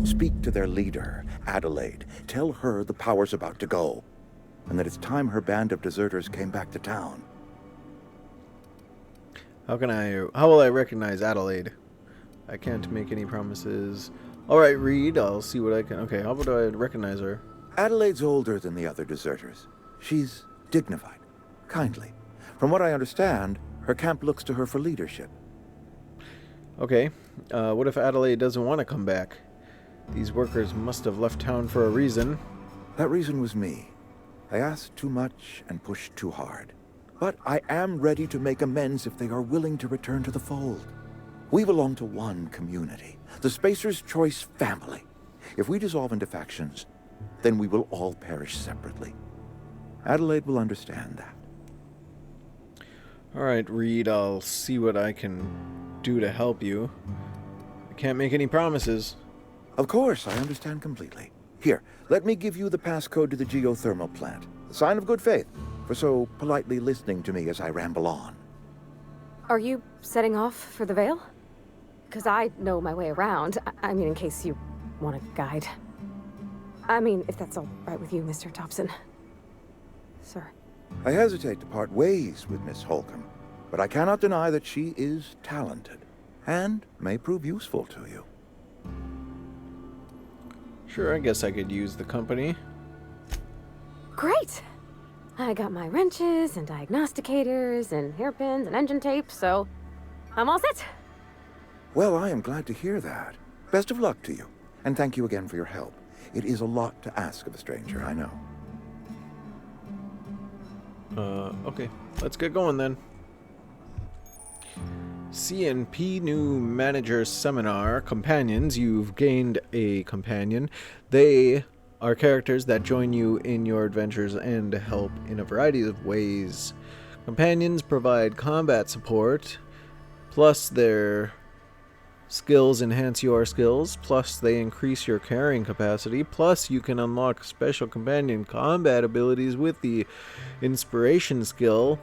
Speak to their leader, Adelaide. Tell her the power's about to go, and that it's time her band of deserters came back to town. How will I recognize Adelaide? I can't make any promises. Alright, Reed, I'll see what I can... Okay, how would I recognize her? Adelaide's older than the other deserters. She's dignified, kindly. From what I understand, her camp looks to her for leadership. Okay, what if Adelaide doesn't want to come back? These workers must have left town for a reason. That reason was me. I asked too much and pushed too hard. But I am ready to make amends if they are willing to return to the fold. We belong to one community, the Spacer's Choice family. If we dissolve into factions, then we will all perish separately. Adelaide will understand that. Alright, Reed, I'll see what I can do to help you. I can't make any promises. Of course, I understand completely. Here, let me give you the passcode to the geothermal plant. A sign of good faith, for so politely listening to me as I ramble on. Are you setting off for the Vale? Because I know my way around. I mean, in case you want a guide. I mean, if that's all right with you, Mr. Thompson. Sir. I hesitate to part ways with Miss Holcomb, but I cannot deny that she is talented, and may prove useful to you. Sure, I guess I could use the company. Great! I got my wrenches and diagnosticators and hairpins and engine tape, so I'm all set. Well, I am glad to hear that. Best of luck to you, and thank you again for your help. It is a lot to ask of a stranger, I know. Okay. Let's get going then. CNP New Manager Seminar. Companions. You've gained a companion. They are characters that join you in your adventures and help in a variety of ways. Companions provide combat support, plus their skills enhance your skills, plus they increase your carrying capacity, plus you can unlock special companion combat abilities with the inspiration skill,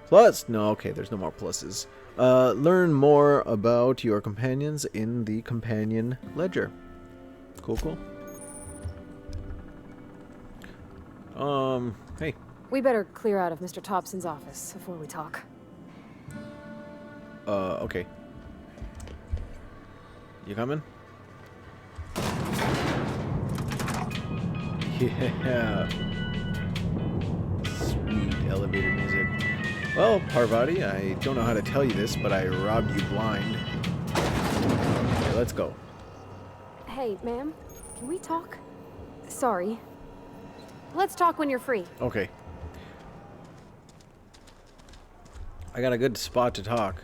plus... No, okay, there's no more pluses. Learn more about your companions in the companion ledger. Cool, cool. Hey. We better clear out of Mr. Thompson's office before we talk. Okay. You coming? Yeah. Sweet elevator music. Well, Parvati, I don't know how to tell you this, but I robbed you blind. Okay, let's go. Hey, ma'am, can we talk? Sorry. Let's talk when you're free. Okay. I got a good spot to talk.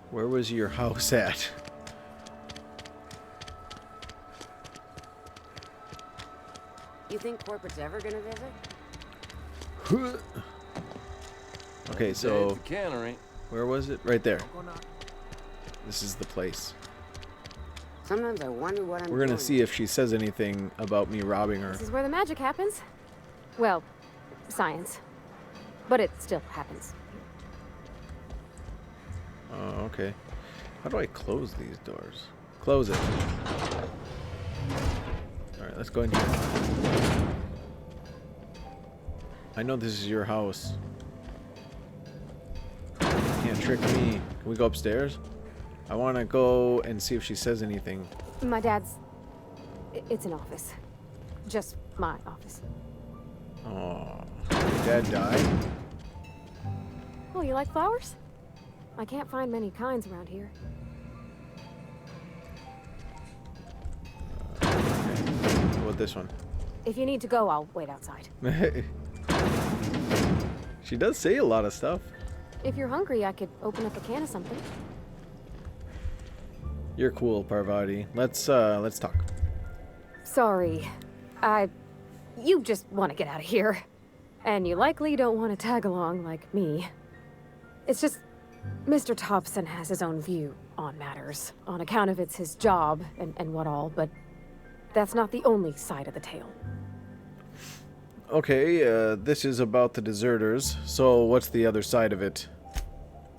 Where was your house at? You think corporate's ever gonna visit? Okay, so The cannery. where was it? Right there. This is the place. Sometimes I wonder what I'm We're gonna doing. see if she says anything about me robbing her. This is where the magic happens. Well, science. But it still happens. Oh, okay. How do I close these doors? Close it. Alright, let's go in here. I know this is your house. You can't trick me. Can we go upstairs? I want to go and see if she says anything. My dad's... It's an office. Just my office. Oh, your dad died? Oh, you like flowers? I can't find many kinds around here. How about this one? If you need to go, I'll wait outside. She does say a lot of stuff. If you're hungry, I could open up a can of something. You're cool, Parvati. Let's talk. Sorry. You just want to get out of here. And you likely don't want to tag along like me. It's just... Mr. Thompson has his own view on matters, on account of it's his job and what all, but that's not the only side of the tale. Okay, this is about the deserters, so what's the other side of it?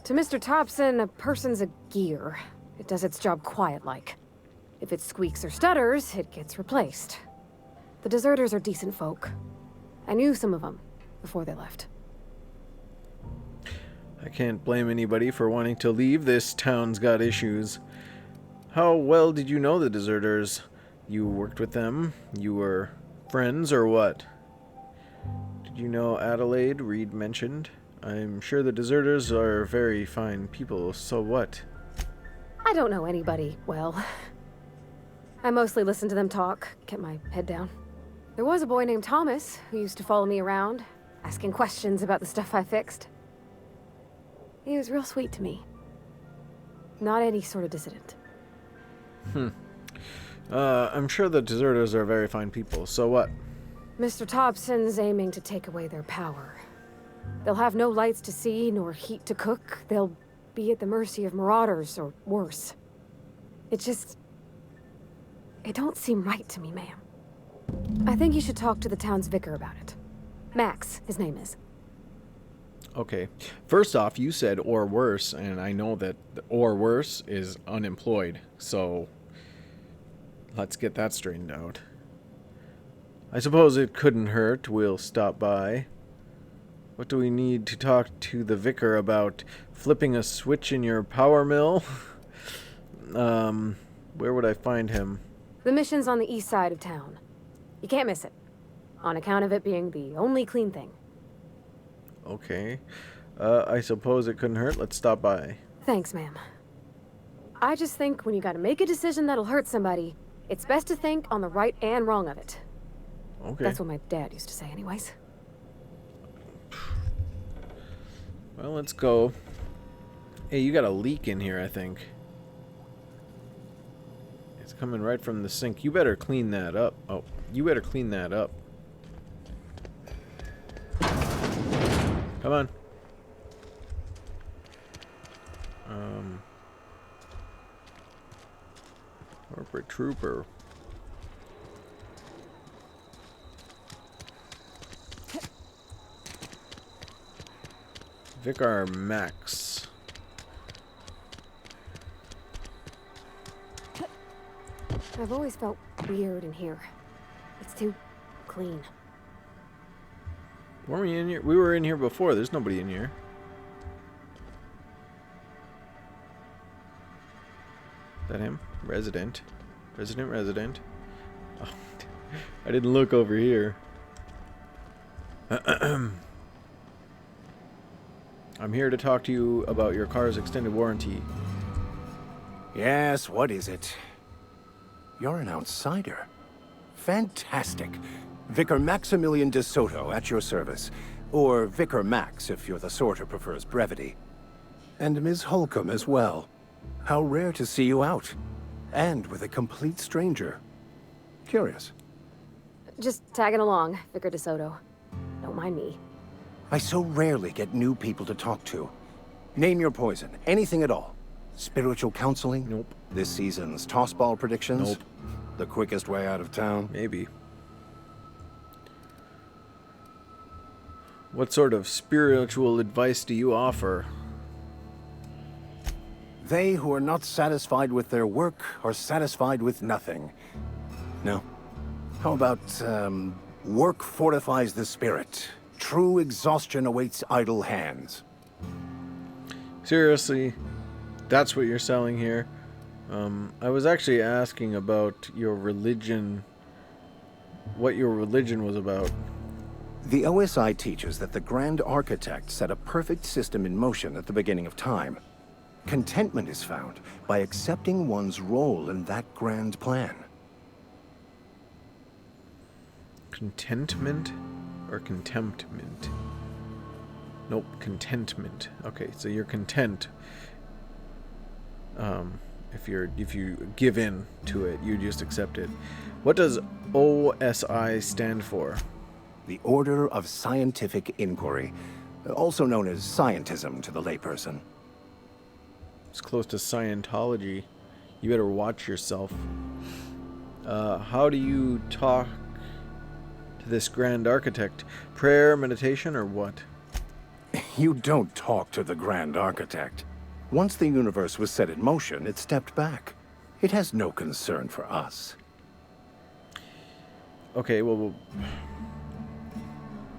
To Mr. Thompson, a person's a gear. It does its job quiet-like. If it squeaks or stutters, it gets replaced. The deserters are decent folk. I knew some of them before they left. I can't blame anybody for wanting to leave. This town's got issues. How well did you know the deserters? You worked with them? You were friends or what? Did you know Adelaide, Reed mentioned? I'm sure the deserters are very fine people, so what? I don't know anybody well. I mostly listen to them talk, kept my head down. There was a boy named Thomas who used to follow me around, asking questions about the stuff I fixed. He was real sweet to me. Not any sort of dissident. I'm sure the deserters are very fine people, so what? Mr. Thompson's aiming to take away their power. They'll have no lights to see, nor heat to cook. They'll be at the mercy of marauders, or worse. It don't seem right to me, ma'am. I think you should talk to the town's vicar about it. Max, his name is. Okay. First off, you said or worse, and I know that the or worse is unemployed, so let's get that straightened out. I suppose it couldn't hurt. We'll stop by. What do we need to talk to the vicar about? Flipping a switch in your power mill? Where would I find him? The mission's on the east side of town. You can't miss it, on account of it being the only clean thing. Okay. I suppose it couldn't hurt. Let's stop by. Thanks, ma'am. I just think when you gotta make a decision that'll hurt somebody, it's best to think on the right and wrong of it. Okay. That's what my dad used to say anyways. Well, let's go. Hey, you got a leak in here, I think. It's coming right from the sink. You better clean that up. Oh, you better clean that up. Come on. Corporate trooper. Vicar Max. I've always felt weird in here. It's too clean. Weren't we in here? We were in here before. There's nobody in here. Is that him? Resident. Resident. Oh, I didn't look over here. I'm here to talk to you about your car's extended warranty. Yes, what is it? You're an outsider. Fantastic. Vicar Maximilian de Soto at your service. Or Vicar Max if you're the sort who prefers brevity. And Ms. Holcomb as well. How rare to see you out. And with a complete stranger. Curious. Just tagging along, Vicar de Soto. Don't mind me. I so rarely get new people to talk to. Name your poison, anything at all. Spiritual counseling? Nope. This season's tossball predictions? Nope. The quickest way out of town? Maybe. What sort of spiritual advice do you offer? They who are not satisfied with their work are satisfied with nothing. No. How about, work fortifies the spirit. True exhaustion awaits idle hands. Seriously, that's what you're selling here? I was actually asking about your religion, what your religion was about. The OSI teaches that the Grand Architect set a perfect system in motion at the beginning of time. Contentment is found by accepting one's role in that grand plan. Contentment or contemptment? Nope, contentment. Okay, so you're content. If you give in to it, you just accept it. What does OSI stand for? The Order of Scientific Inquiry, also known as scientism to the layperson. It's close to Scientology. You better watch yourself. How do you talk to this Grand Architect? Prayer, meditation, or what? You don't talk to the Grand Architect. Once the universe was set in motion, it stepped back. It has no concern for us. Okay, well...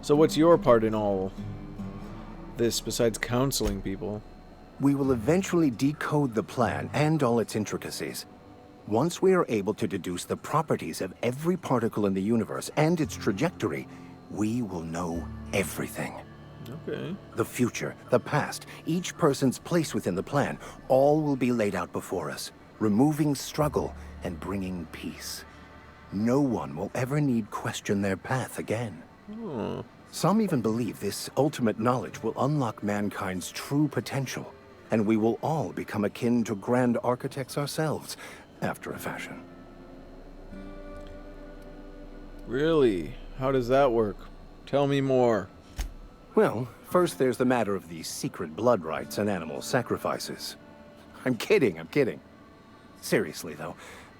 So what's your part in all this besides counseling people? We will eventually decode the plan and all its intricacies. Once we are able to deduce the properties of every particle in the universe and its trajectory, we will know everything. Okay. The future, the past, each person's place within the plan, all will be laid out before us, removing struggle and bringing peace. No one will ever need question their path again. Oh. Some even believe this ultimate knowledge will unlock mankind's true potential, and we will all become akin to Grand Architects ourselves, after a fashion. Really? How does that work? Tell me more. Well, first there's the matter of the secret blood rites and animal sacrifices. I'm kidding. Seriously, though,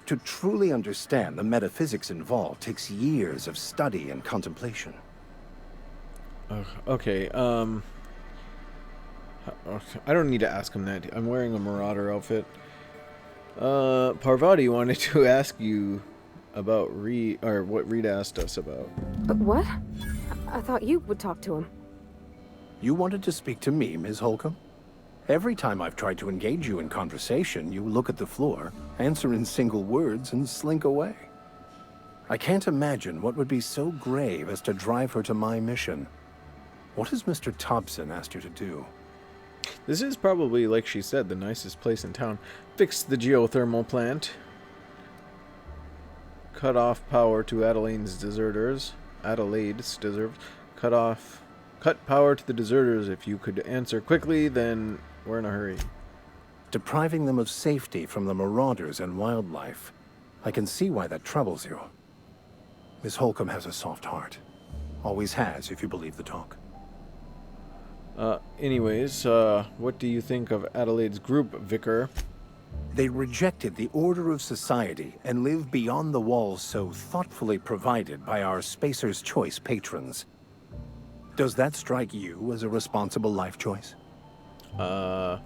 to truly understand the metaphysics involved takes years of study and contemplation. Okay, I don't need to ask him that. I'm wearing a Marauder outfit. Parvati wanted to ask you about what Reed asked us about. But what? I thought you would talk to him. You wanted to speak to me, Ms. Holcomb? Every time I've tried to engage you in conversation, you look at the floor, answer in single words, and slink away. I can't imagine what would be so grave as to drive her to my mission. What has Mr. Thompson asked you to do? This is probably, like she said, the nicest place in town. Fix the geothermal plant. Cut off power to Adelaide's deserters. Cut power to the deserters. If you could answer quickly, then we're in a hurry. Depriving them of safety from the marauders and wildlife. I can see why that troubles you. Miss Holcomb has a soft heart. Always has, if you believe the talk. Anyways, what do you think of Adelaide's group, Vicar? They rejected the order of society and live beyond the walls so thoughtfully provided by our Spacer's Choice patrons. Does that strike you as a responsible life choice? What?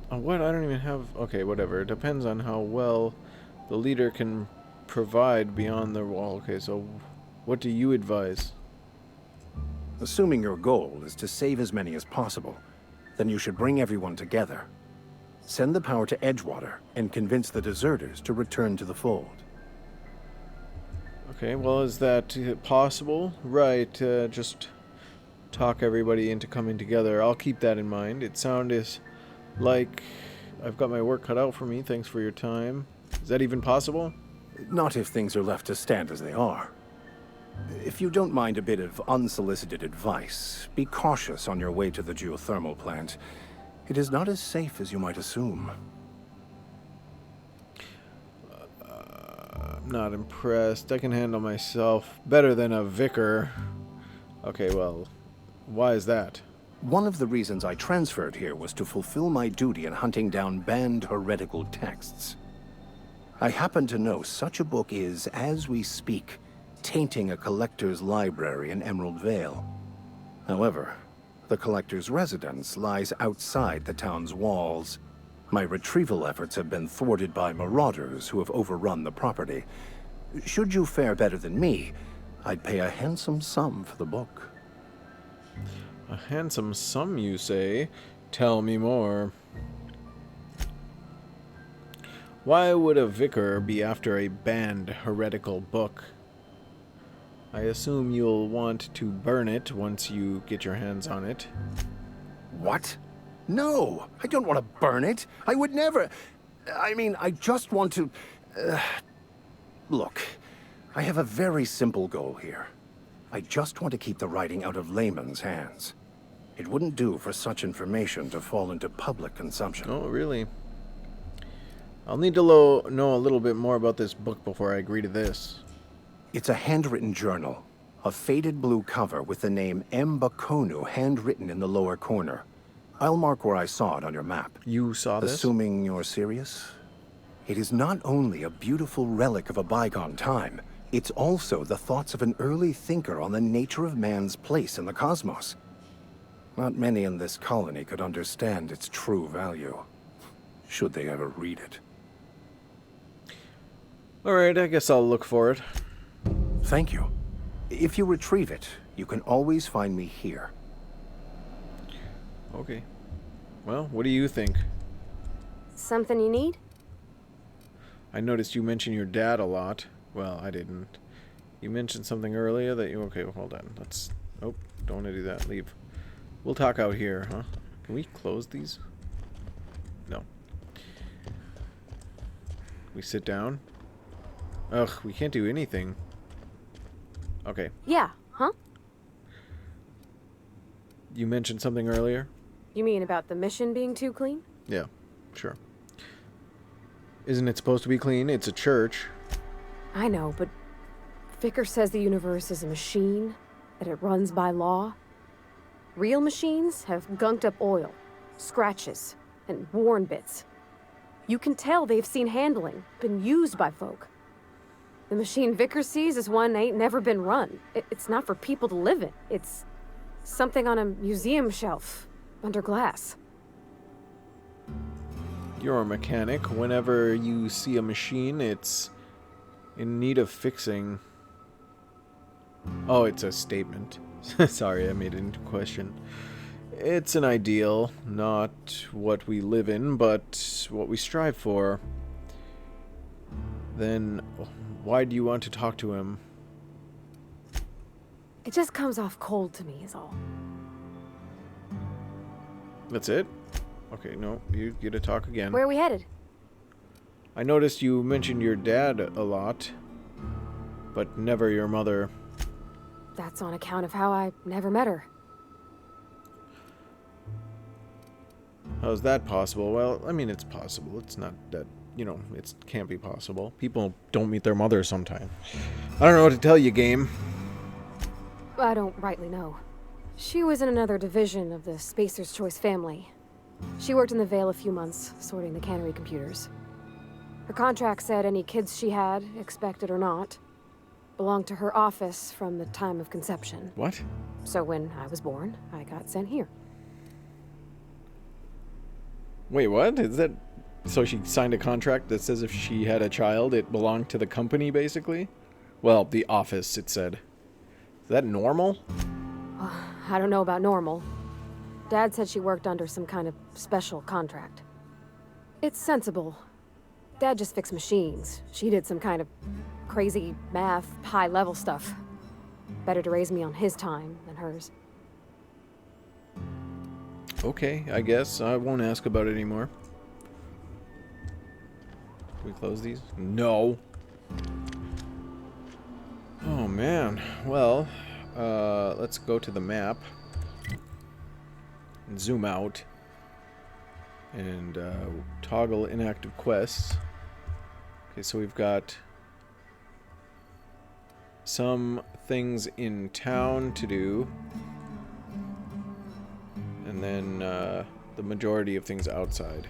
I don't even have... Okay, whatever. It depends on how well the leader can provide beyond the wall. Okay, so what do you advise? Assuming your goal is to save as many as possible, then you should bring everyone together. Send the power to Edgewater and convince the deserters to return to the fold. Okay, well, is that possible? Right, just talk everybody into coming together. I'll keep that in mind. It sounds like I've got my work cut out for me. Thanks for your time. Is that even possible? Not if things are left to stand as they are. If you don't mind a bit of unsolicited advice, be cautious on your way to the geothermal plant. It is not as safe as you might assume. I'm not impressed. I can handle myself better than a vicar. Okay, well, why is that? One of the reasons I transferred here was to fulfill my duty in hunting down banned heretical texts. I happen to know such a book is, as we speak, tainting a collector's library in Emerald Vale. However, the collector's residence lies outside the town's walls. My retrieval efforts have been thwarted by marauders who have overrun the property. Should you fare better than me, I'd pay a handsome sum for the book. A handsome sum, you say? Tell me more. Why would a vicar be after a banned heretical book? I assume you'll want to burn it once you get your hands on it. What? No, I don't want to burn it. I would never. I mean, I just want to... Look, I have a very simple goal here. I just want to keep the writing out of layman's hands. It wouldn't do for such information to fall into public consumption. Oh, really? I'll need to know a little bit more about this book before I agree to this. It's a handwritten journal. A faded blue cover with the name M. Bakonu handwritten in the lower corner. I'll mark where I saw it on your map. You saw this? Assuming you're serious? It is not only a beautiful relic of a bygone time, it's also the thoughts of an early thinker on the nature of man's place in the cosmos. Not many in this colony could understand its true value, should they ever read it. Alright, I guess I'll look for it. Thank you. If you retrieve it, you can always find me here. Okay. Well, what do you think? Something you need? I noticed you mentioned your dad a lot. Well, I didn't. You mentioned something earlier that you... Okay, hold on. Let's... Oh, don't want to do that. Leave. We'll talk out here, huh? Can we close these? No. We sit down? Ugh, we can't do anything. Okay. Yeah, huh? You mentioned something earlier? You mean about the mission being too clean? Yeah, sure. Isn't it supposed to be clean? It's a church. I know, but Vicar says the universe is a machine, that it runs by law. Real machines have gunked up oil, scratches, and worn bits. You can tell they've seen handling, been used by folk. The machine Vicar sees is one ain't never been run. It's not for people to live in. It's something on a museum shelf, under glass. You're a mechanic. Whenever you see a machine, it's in need of fixing. Oh, it's a statement. Sorry, I made it into a question. It's an ideal, not what we live in, but what we strive for. Then, why do you want to talk to him? It just comes off cold to me, is all. That's it? Okay, no, you get to talk again. Where are we headed? I noticed you mentioned your dad a lot, but never your mother. That's on account of how I never met her. How's that possible? Well, I mean, it's possible. It's not that, you know, it can't be possible. People don't meet their mother sometimes. I don't know what to tell you, game. I don't rightly know. She was in another division of the Spacer's Choice family. She worked in the Vale a few months, sorting the cannery computers. Her contract said any kids she had, expected or not, belonged to her office from the time of conception. What? So when I was born, I got sent here. Wait, what? Is that... So she signed a contract that says if she had a child, it belonged to the company, basically? Well, the office, it said. Is that normal? I don't know about normal. Dad said she worked under some kind of special contract. It's sensible. Dad just fixed machines. She did some kind of crazy math, high-level stuff. Better to raise me on his time than hers. Okay, I guess. I won't ask about it anymore. Can we close these? No. Oh, man. Well, let's go to the map. And zoom out. And toggle inactive quests. Okay, so we've got some things in town to do, and then the majority of things outside.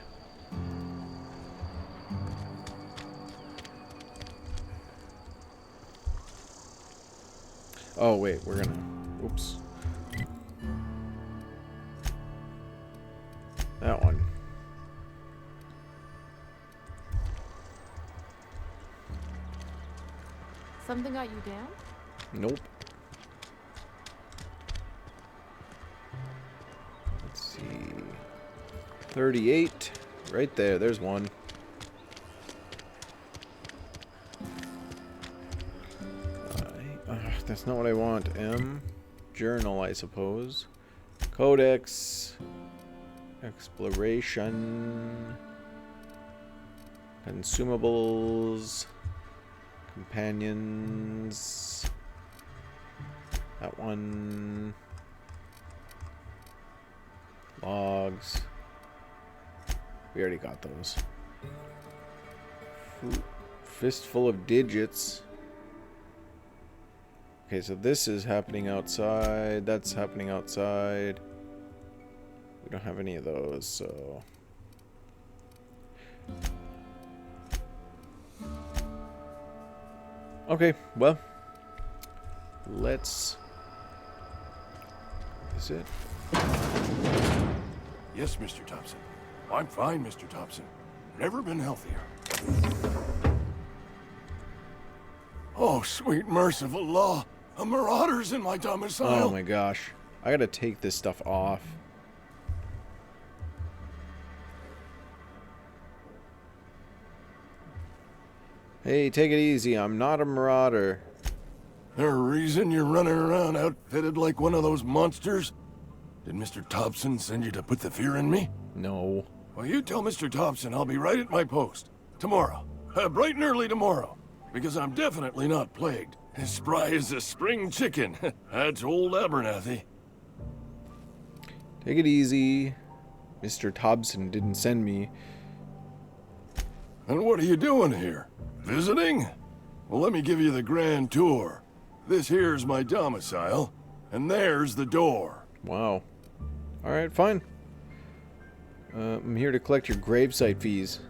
Oh wait, we're gonna, oops. That one. Something got you down? Nope. Let's see. 38. Right there. There's one. That's not what I want. M. Journal, I suppose. Codex. Exploration. Consumables. Companions. That one. Logs. We already got those. Fistful of digits. Okay, so this is happening outside. That's happening outside. We don't have any of those, so... Okay, well, let's... Is it? Yes, Mr. Thompson. I'm fine, Mr. Thompson. Never been healthier. Oh, sweet merciful law. A marauder's in my domicile. Oh my gosh. I gotta take this stuff off. Hey, take it easy. I'm not a marauder. There a reason you're running around outfitted like one of those monsters? Did Mr. Thompson send you to put the fear in me? No. Well, you tell Mr. Thompson I'll be right at my post. Tomorrow. Bright and early tomorrow. Because I'm definitely not plagued. As spry as a spring chicken. That's old Abernathy. Take it easy. Mr. Thompson didn't send me. And what are you doing here? Visiting? Well, let me give you the grand tour. This here's my domicile, and there's the door. Wow. Alright, fine. I'm here to collect your gravesite fees.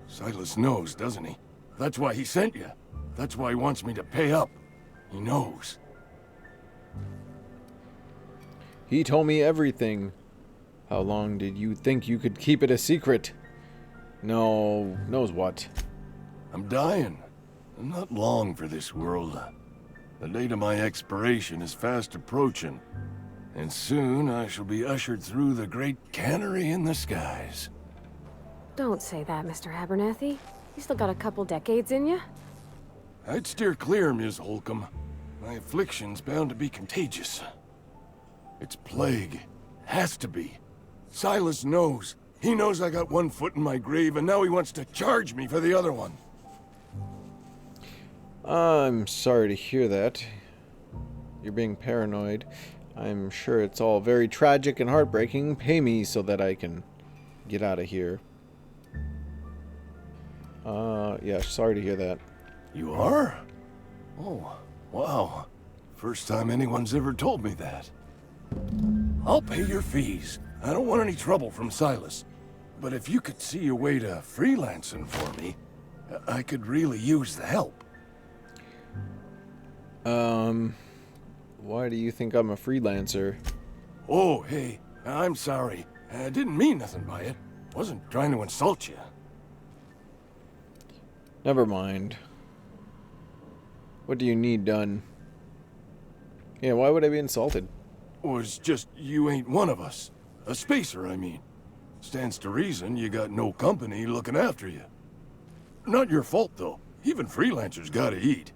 Silas knows, doesn't he? That's why he sent you. That's why he wants me to pay up. He knows. He told me everything. How long did you think you could keep it a secret? No, knows what. I'm dying. I'm not long for this world. The date of my expiration is fast approaching. And soon I shall be ushered through the great cannery in the skies. Don't say that, Mr. Abernathy. You still got a couple decades in you. I'd steer clear, Ms. Holcomb. My affliction's bound to be contagious. It's plague. Has to be. Silas knows. He knows I got one foot in my grave, and now he wants to charge me for the other one. I'm sorry to hear that. You're being paranoid. I'm sure it's all very tragic and heartbreaking. Pay me so that I can get out of here. Yeah, sorry to hear that. You are? Oh, wow. First time anyone's ever told me that. I'll pay your fees. I don't want any trouble from Silas. But if you could see a way to freelancing for me, I could really use the help. Why do you think I'm a freelancer? Oh, hey, I'm sorry. I didn't mean nothing by it. Wasn't trying to insult you. Never mind. What do you need done? Yeah, why would I be insulted? Was just you ain't one of us. A spacer, I mean. Stands to reason you got no company looking after you. Not your fault, though. Even freelancers gotta eat.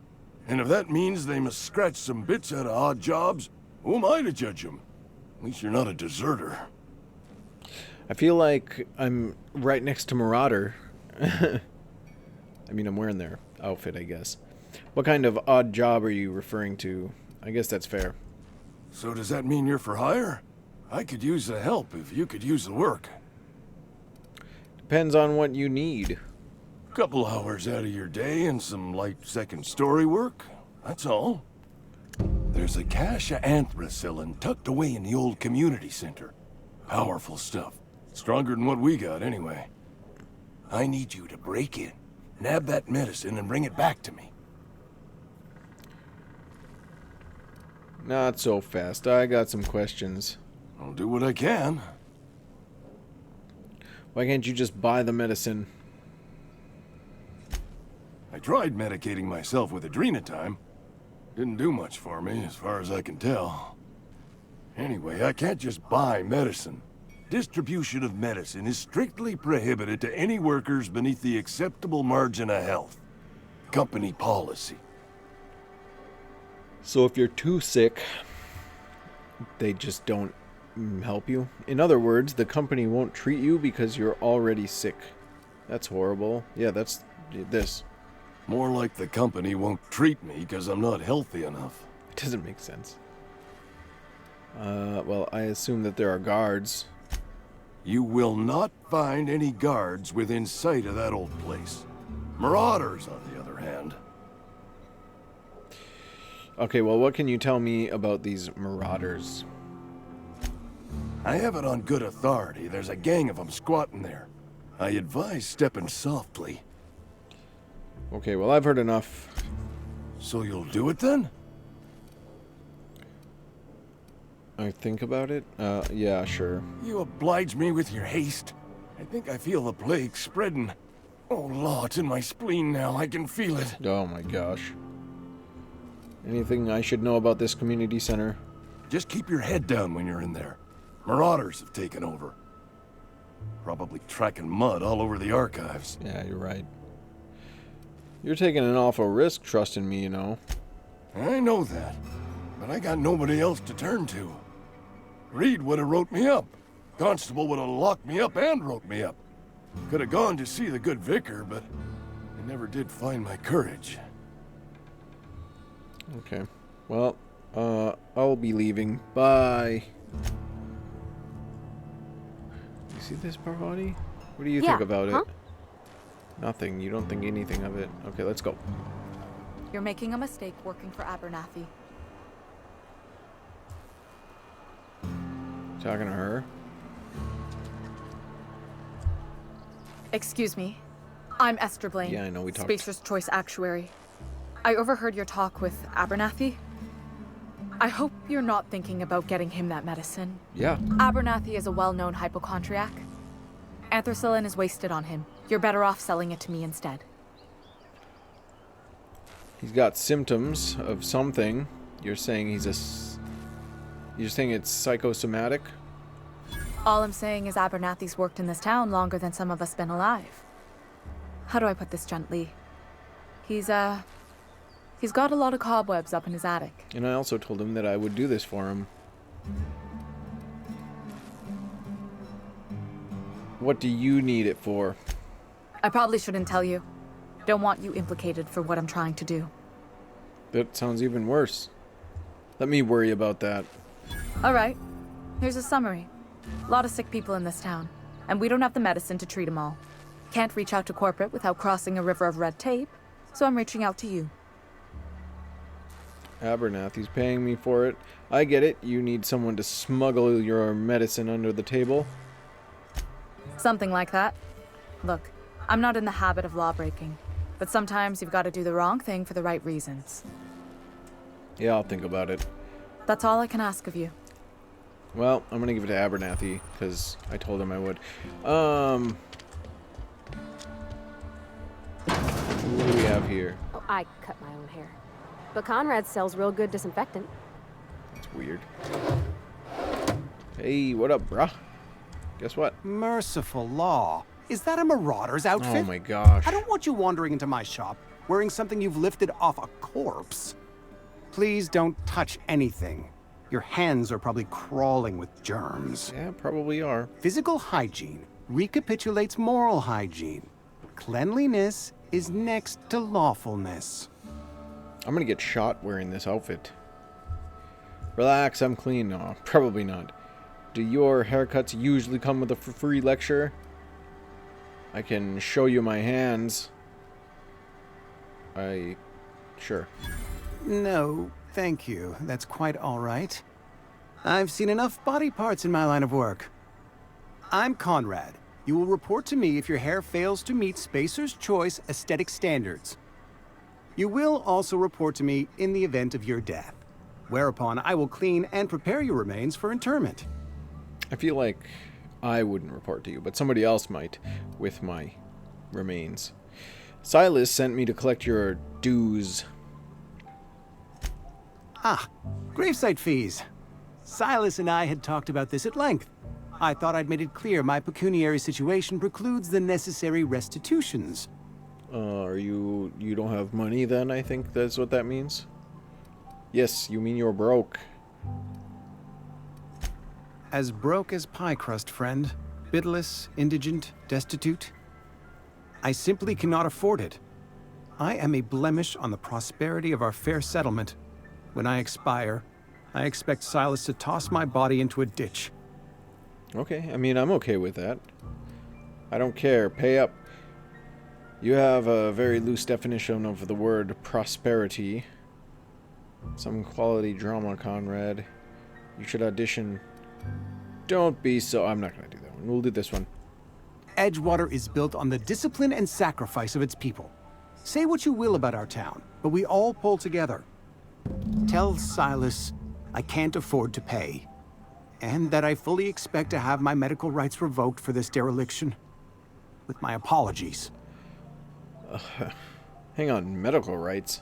And if that means they must scratch some bits out of odd jobs, who am I to judge them? At least you're not a deserter. I feel like I'm right next to Marauder. I mean, I'm wearing their outfit, I guess. What kind of odd job are you referring to? I guess that's fair. So does that mean you're for hire? I could use the help if you could use the work. Depends on what you need. Couple hours out of your day and some light second story work. That's all. There's a cache of anthracillin tucked away in the old community center. Powerful stuff. Stronger than what we got, anyway. I need you to break in, nab that medicine, and bring it back to me. Not so fast. I got some questions. I'll do what I can. Why can't you just buy the medicine? I tried medicating myself with adrenatime. Didn't do much for me, as far as I can tell. Anyway, I can't just buy medicine. Distribution of medicine is strictly prohibited to any workers beneath the acceptable margin of health. Company policy. So if you're too sick, they just don't help you? In other words, the company won't treat you because you're already sick. That's horrible. Yeah, that's this. More like the company won't treat me because I'm not healthy enough. It doesn't make sense. Well, I assume that there are guards. You will not find any guards within sight of that old place. Marauders, on the other hand. Okay, well, what can you tell me about these marauders? I have it on good authority. There's a gang of them squatting there. I advise stepping softly. Okay, well, I've heard enough. So you'll do it then? I think about it? Yeah, sure. You oblige me with your haste. I think I feel the plague spreading. Oh, Law, it's in my spleen now. I can feel it. Oh my gosh. Anything I should know about this community center? Just keep your head down when you're in there. Marauders have taken over. Probably tracking mud all over the archives. Yeah, you're right. You're taking an awful risk trusting me, you know. I know that, but I got nobody else to turn to. Reed would have wrote me up. Constable would have locked me up and wrote me up. Could have gone to see the good vicar, but I never did find my courage. Okay. Well, I'll be leaving. Bye. You see this body? What do you think about it? Nothing. You don't think anything of it. Okay, let's go. You're making a mistake working for Abernathy. Talking to her? Excuse me. I'm Esther Blaine. Yeah, I know we talked. Spacer's Choice Actuary. I overheard your talk with Abernathy. I hope you're not thinking about getting him that medicine. Yeah. Abernathy is a well-known hypochondriac. Anthracillin is wasted on him. You're better off selling it to me instead. He's got symptoms of something. You're saying you're saying it's psychosomatic? All I'm saying is Abernathy's worked in this town longer than some of us been alive. How do I put this gently? He's got a lot of cobwebs up in his attic. And I also told him that I would do this for him. What do you need it for? I probably shouldn't tell you. Don't want you implicated for what I'm trying to do. That sounds even worse. Let me worry about that. All right. Here's a summary. A lot of sick people in this town, and we don't have the medicine to treat them all. Can't reach out to corporate without crossing a river of red tape, so I'm reaching out to you. Abernathy's paying me for it. I get it. You need someone to smuggle your medicine under the table. Something like that. Look, I'm not in the habit of law breaking, but sometimes you've got to do the wrong thing for the right reasons. Yeah, I'll think about it. That's all I can ask of you. Well, I'm gonna give it to Abernathy, because I told him I would. What do we have here? Oh, I cut my own hair. But Conrad sells real good disinfectant. That's weird. Hey, what up, bruh? Guess what? Merciful law. Is that a marauder's outfit? Oh my gosh. I don't want you wandering into my shop wearing something you've lifted off a corpse. Please don't touch anything. Your hands are probably crawling with germs. Yeah, probably are. Physical hygiene recapitulates moral hygiene. Cleanliness is next to lawfulness. I'm gonna get shot wearing this outfit. Relax, I'm clean. No, probably not. Do your haircuts usually come with a free lecture? I can show you my hands. Sure. No, Thank you. That's quite all right. I've seen enough body parts in my line of work. I'm Conrad. You will report to me if your hair fails to meet Spacer's Choice aesthetic standards. You will also report to me in the event of your death, whereupon I will clean and prepare your remains for interment. I feel like I wouldn't report to you, but somebody else might with my remains. Silas sent me to collect your dues. Ah, gravesite fees. Silas and I had talked about this at length. I thought I'd made it clear my pecuniary situation precludes the necessary restitutions. You don't have money then, I think that's what that means? Yes, you mean you're broke. As broke as pie crust, friend. Bidless, indigent, destitute. I simply cannot afford it. I am a blemish on the prosperity of our fair settlement. When I expire, I expect Silas to toss my body into a ditch. Okay, I mean, I'm okay with that. I don't care. Pay up. You have a very loose definition of the word prosperity. Some quality drama, Conrad. You should audition. Don't be so... I'm not going to do that one. We'll do this one. Edgewater is built on the discipline and sacrifice of its people. Say what you will about our town, but we all pull together. Tell Silas I can't afford to pay, and that I fully expect to have my medical rights revoked for this dereliction. With my apologies. Hang on, medical rights?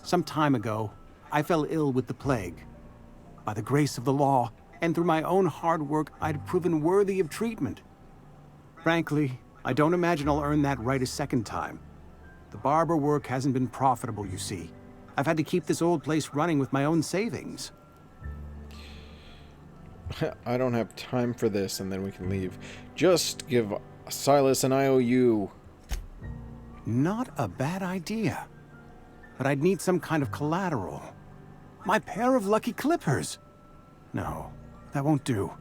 Some time ago, I fell ill with the plague. By the grace of the law, and through my own hard work, I'd proven worthy of treatment. Frankly, I don't imagine I'll earn that right a second time. The barber work hasn't been profitable, you see. I've had to keep this old place running with my own savings. I don't have time for this, and then we can leave. Just give Silas an IOU. Not a bad idea. But I'd need some kind of collateral. My pair of lucky clippers. No, that won't do.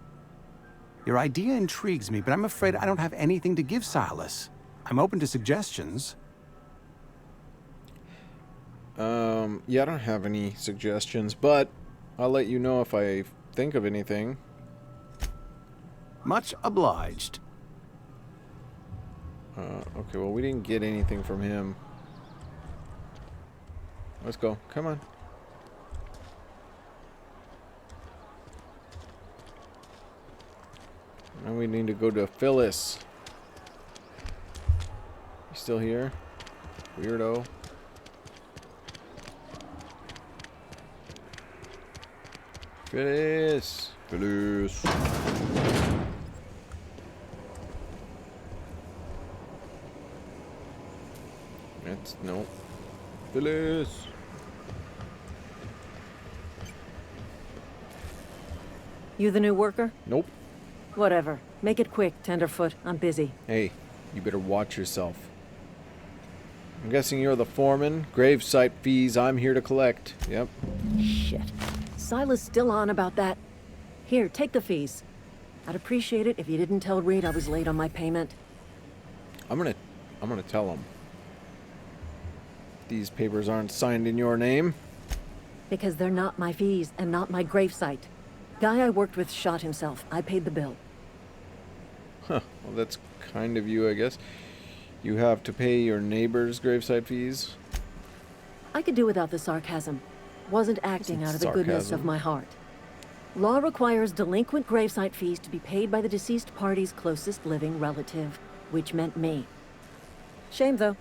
Your idea intrigues me, but I'm afraid I don't have anything to give Silas. I'm open to suggestions. Yeah, I don't have any suggestions, but I'll let you know if I think of anything. Much obliged. Okay, well, we didn't get anything from him. Let's go. Come on. Now we need to go to Phyllis. You still here? Weirdo. Phyllis! Phyllis! That's... no. Phyllis! You the new worker? Nope. Whatever. Make it quick, Tenderfoot. I'm busy. Hey, you better watch yourself. I'm guessing you're the foreman. Gravesite fees I'm here to collect. Yep. Shit. Silas still on about that. Here, take the fees. I'd appreciate it if you didn't tell Reed I was late on my payment. I'm gonna tell him. These papers aren't signed in your name. Because they're not my fees and not my gravesite. Guy I worked with shot himself. I paid the bill. Huh. Well, that's kind of you, I guess. You have to pay your neighbor's gravesite fees? I could do without the sarcasm. Wasn't acting out of the goodness of my heart. Law requires delinquent gravesite fees to be paid by the deceased party's closest living relative, which meant me. Shame, though.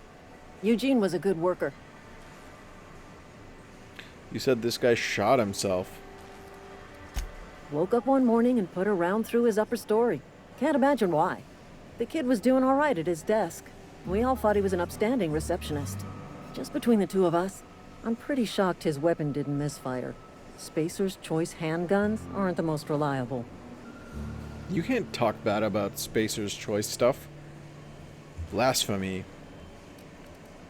Eugene was a good worker. You said this guy shot himself. Woke up one morning and put a round through his upper story. Can't imagine why. The kid was doing all right at his desk. We all thought he was an upstanding receptionist. Just between the two of us, I'm pretty shocked his weapon didn't misfire. Spacer's Choice handguns aren't the most reliable. You can't talk bad about Spacer's Choice stuff. Blasphemy.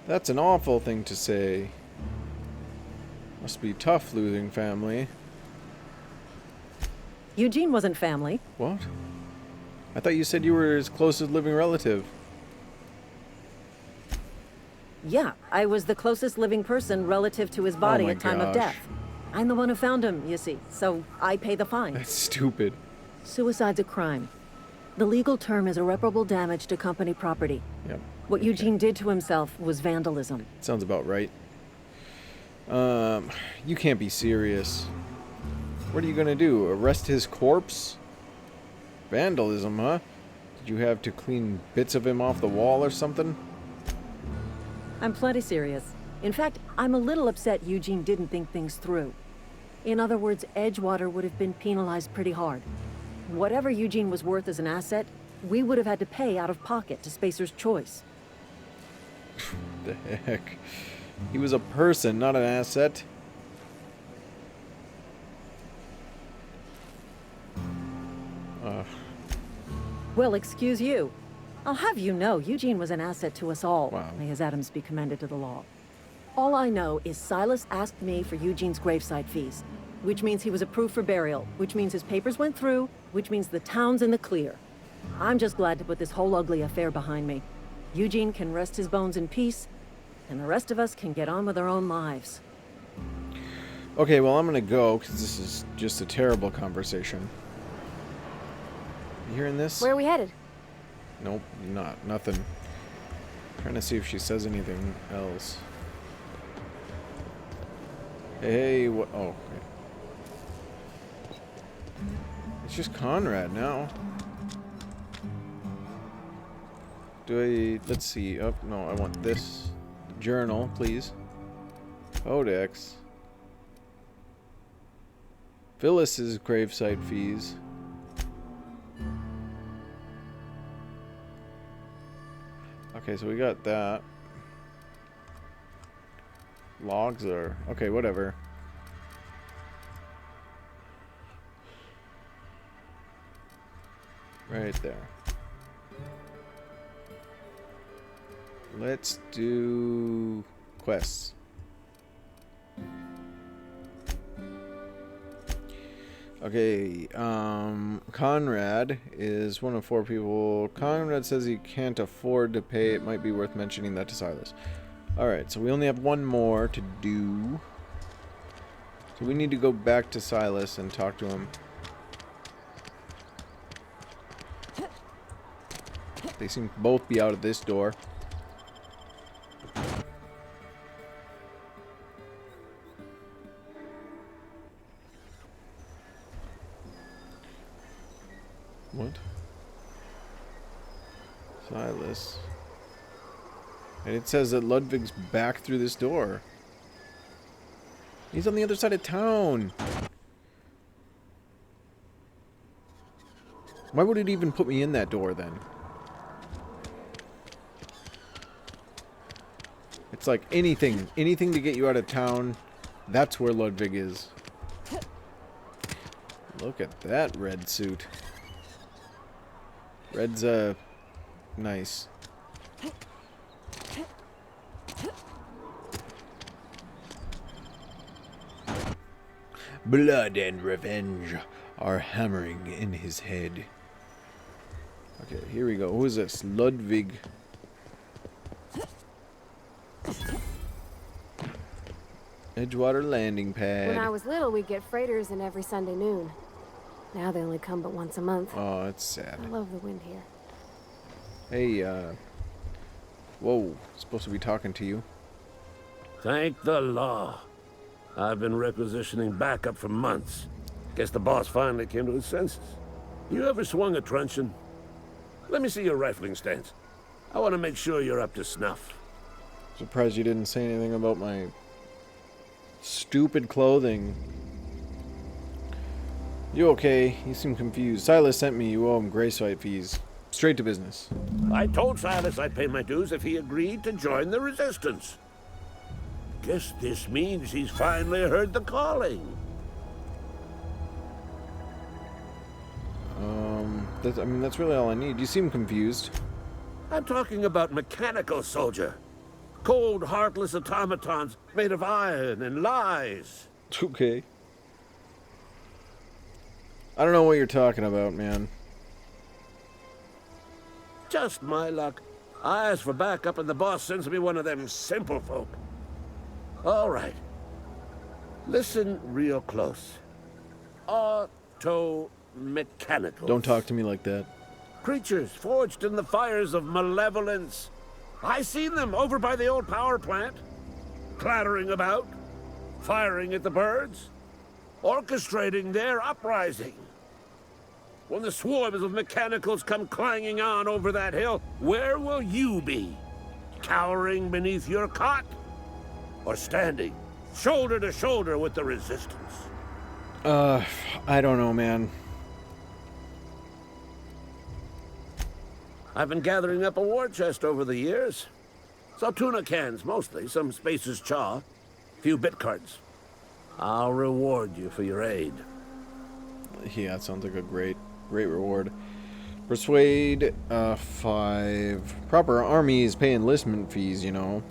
That's an awful thing to say. Must be tough losing family. Eugene wasn't family. What? I thought you said you were his closest living relative. Yeah, I was the closest living person relative to his body my at time of gosh. death. I'm the one who found him, you see, so I pay the fine. That's stupid. Suicide's a crime. The legal term is irreparable damage to company property. Yep. What Eugene did to himself was vandalism. Sounds about right. You can't be serious. What are you gonna do? Arrest his corpse? Vandalism, huh? Did you have to clean bits of him off the wall or something? I'm plenty serious. In fact, I'm a little upset Eugene didn't think things through. In other words, Edgewater would have been penalized pretty hard. Whatever Eugene was worth as an asset, we would have had to pay out of pocket to Spacer's Choice. The heck? He was a person, not an asset. Well, excuse you. I'll have you know, Eugene was an asset to us all. Wow. May his atoms be commended to the law. All I know is Silas asked me for Eugene's gravesite fees, which means he was approved for burial, which means his papers went through, which means the town's in the clear. I'm just glad to put this whole ugly affair behind me. Eugene can rest his bones in peace, and the rest of us can get on with our own lives. Okay, well, I'm gonna go, because this is just a terrible conversation. You hearing this? Where are we headed? Nope, nothing. Trying to see if she says anything else. Hey, what? Oh, okay. It's just Conrad now. Let's see. Oh, no, I want this. Journal, please. Codex. Phyllis's gravesite fees. Okay, so we got that. Logs are... Okay, whatever. Right there. Let's do... quests. Okay, Conrad is one of 4 people. Conrad says he can't afford to pay. It might be worth mentioning that to Silas. Alright, so we only have one more to do. So we need to go back to Silas and talk to him. They seem to both be out of this door. What? Silas. And it says that Ludwig's back through this door. He's on the other side of town. Why would it even put me in that door then? It's like anything to get you out of town. That's where Ludwig is. Look at that red suit. Red's, nice. Blood and revenge are hammering in his head. Okay, here we go. Who is this? Ludwig. Edgewater landing pad. When I was little, we'd get freighters in every Sunday noon. Now they only come but once a month. Oh, it's sad. I love the wind here. Hey, whoa. Supposed to be talking to you. Thank the law. I've been requisitioning backup for months. Guess the boss finally came to his senses. You ever swung a truncheon? Let me see your rifling stance. I want to make sure you're up to snuff. Surprised you didn't say anything about my stupid clothing. You okay? You seem confused. Silas sent me. You owe him gravesite fees. Straight to business. I told Silas I'd pay my dues if he agreed to join the resistance. Guess this means he's finally heard the calling. I mean, that's really all I need. You seem confused. I'm talking about mechanical soldier. Cold, heartless automatons made of iron and lies. Okay. I don't know what you're talking about, man. Just my luck. I ask for backup and the boss sends me one of them simple folk. All right. Listen real close. Auto-mechanical. Don't talk to me like that. Creatures forged in the fires of malevolence. I seen them over by the old power plant. Clattering about, firing at the birds, orchestrating their uprising. When the swarms of mechanicals come clanging on over that hill, where will you be? Cowering beneath your cot? Or standing, shoulder to shoulder with the resistance? I don't know, man. I've been gathering up a war chest over the years. So tuna cans, mostly, some Spacer's chaw, few bit cards. I'll reward you for your aid. Yeah, it sounds like a great reward. Persuade, 5. Proper armies pay enlistment fees, you know.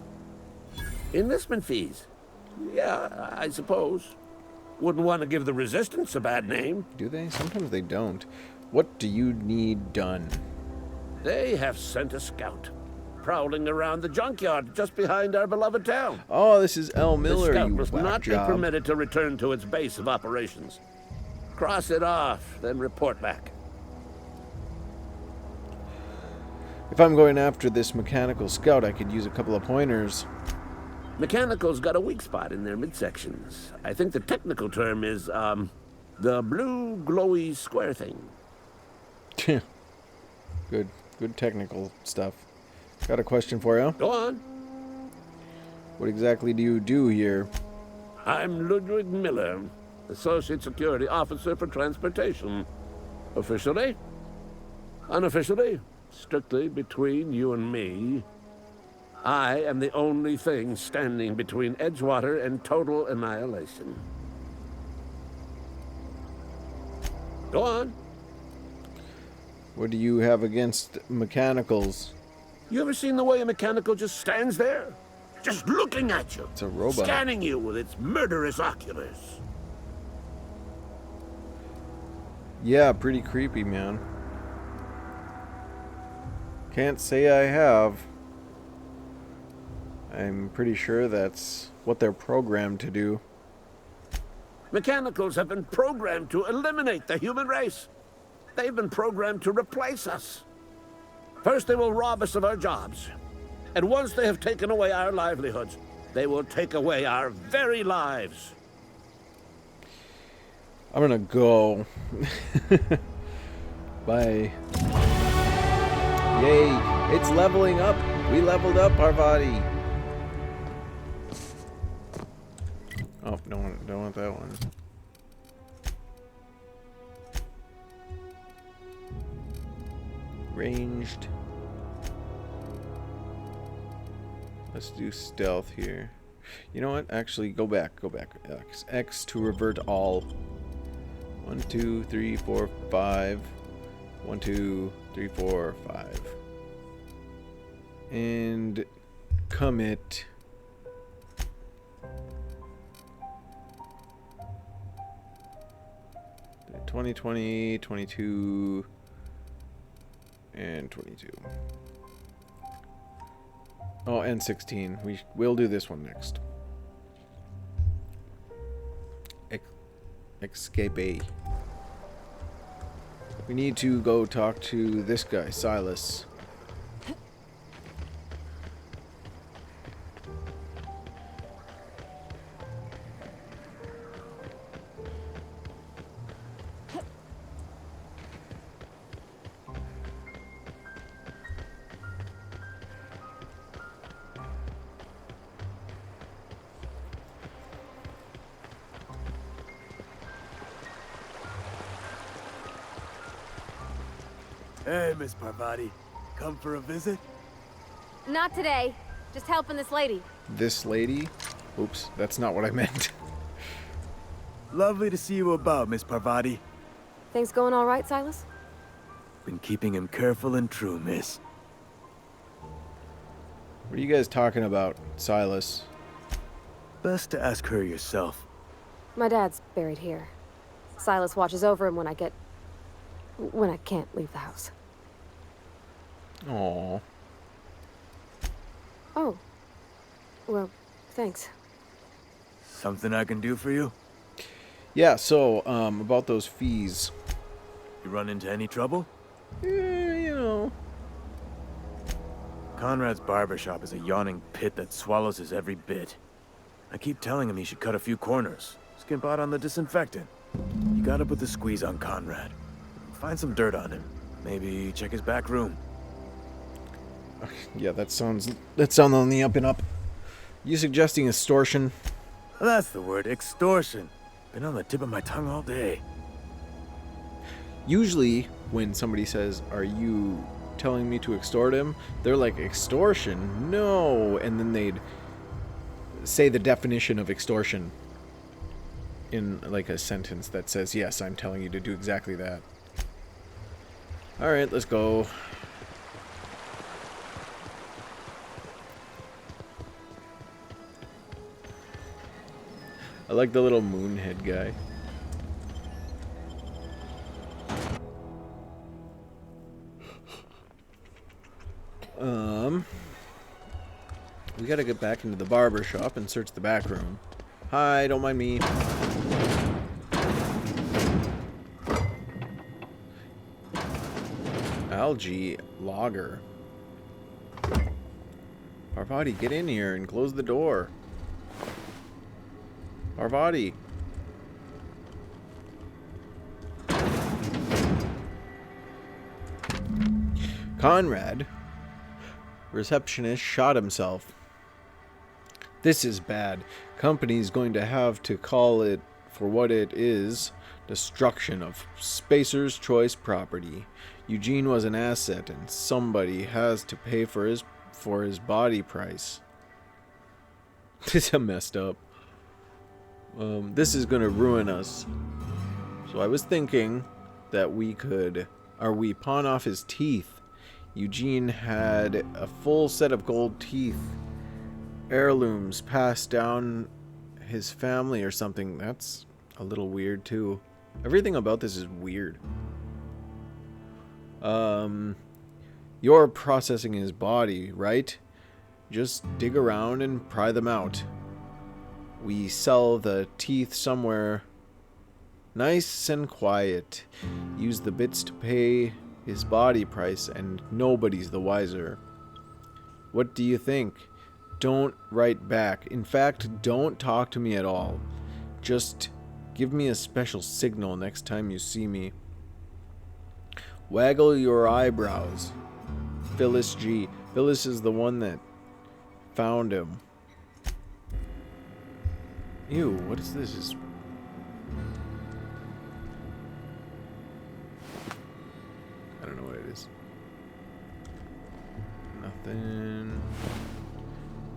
Enlistment fees? Yeah, I suppose. Wouldn't want to give the resistance a bad name. Do they? Sometimes they don't. What do you need done? They have sent a scout, prowling around the junkyard just behind our beloved town. Oh, this is L. Miller, the scout you must whack not job. be permitted to return to its base of operations. Cross it off, then report back. If I'm going after this mechanical scout, I could use a couple of pointers. Mechanical's got a weak spot in their midsections. I think the technical term is, the blue glowy square thing. Good technical stuff. Got a question for you. Go on. What exactly do you do here? I'm Ludwig Miller, Associate Security Officer for Transportation. Officially? Unofficially? Strictly between you and me. I am the only thing standing between Edgewater and total annihilation. Go on. What do you have against mechanicals? You ever seen the way a mechanical just stands there? Just looking at you. It's a robot. Scanning you with its murderous oculars. Yeah, pretty creepy, man. Can't say I have. I'm pretty sure that's what they're programmed to do. Mechanicals have been programmed to eliminate the human race. They've been programmed to replace us. First, they will rob us of our jobs. And once they have taken away our livelihoods, they will take away our very lives. I'm gonna go. Bye. Yay, it's leveling up. We leveled up our body. Oh, don't want that one. Ranged. Let's do stealth here. You know what? Actually, go back. X to revert all. 1, 2, 3, 4, 5. 1, 2, 3, 4, 5. And commit. The 2020, 22, and 22. Oh, and 16. We'll do this one next. Escape. We need to go talk to this guy, Silas. Hey, Miss Parvati. Come for a visit? Not today. Just helping this lady. This lady? Oops, that's not what I meant. Lovely to see you about, Miss Parvati. Things going all right, Silas? Been keeping him careful and true, miss. What are you guys talking about, Silas? Best to ask her yourself. My dad's buried here. Silas watches over him when I can't leave the house. Aww. Oh. Well, thanks. Something I can do for you? Yeah, so, about those fees. You run into any trouble? You know. Conrad's barbershop is a yawning pit that swallows his every bit. I keep telling him he should cut a few corners. Skimp out on the disinfectant. You gotta put the squeeze on Conrad. Find some dirt on him. Maybe check his back room. Yeah, that sounds on the up and up. You suggesting extortion? That's the word, extortion. Been on the tip of my tongue all day. Usually, when somebody says, "Are you telling me to extort him?" they're like, "Extortion? No." And then they'd say the definition of extortion in like a sentence that says, "Yes, I'm telling you to do exactly that." Alright, let's go. I like the little moonhead guy. We gotta get back into the barber shop and search the back room. Hi, don't mind me. Algae lager. Parvati, get in here and close the door. Parvati. Conrad, receptionist, shot himself. This is bad. Company's going to have to call it for what it is. Destruction of Spacer's Choice property. Eugene was an asset and somebody has to pay for his body price. This is messed up. This is going to ruin us. So I was thinking that we pawn off his teeth. Eugene had a full set of gold teeth. Heirlooms passed down his family or something. That's a little weird too. Everything about this is weird. You're processing his body, right? Just dig around and pry them out. We sell the teeth somewhere nice and quiet. Use the bits to pay his body price and nobody's the wiser. What do you think? Don't write back. In fact, don't talk to me at all. Just give me a special signal next time you see me. Waggle your eyebrows. Phyllis G. Phyllis is the one that found him. Ew, what is this? I don't know what it is. Nothing.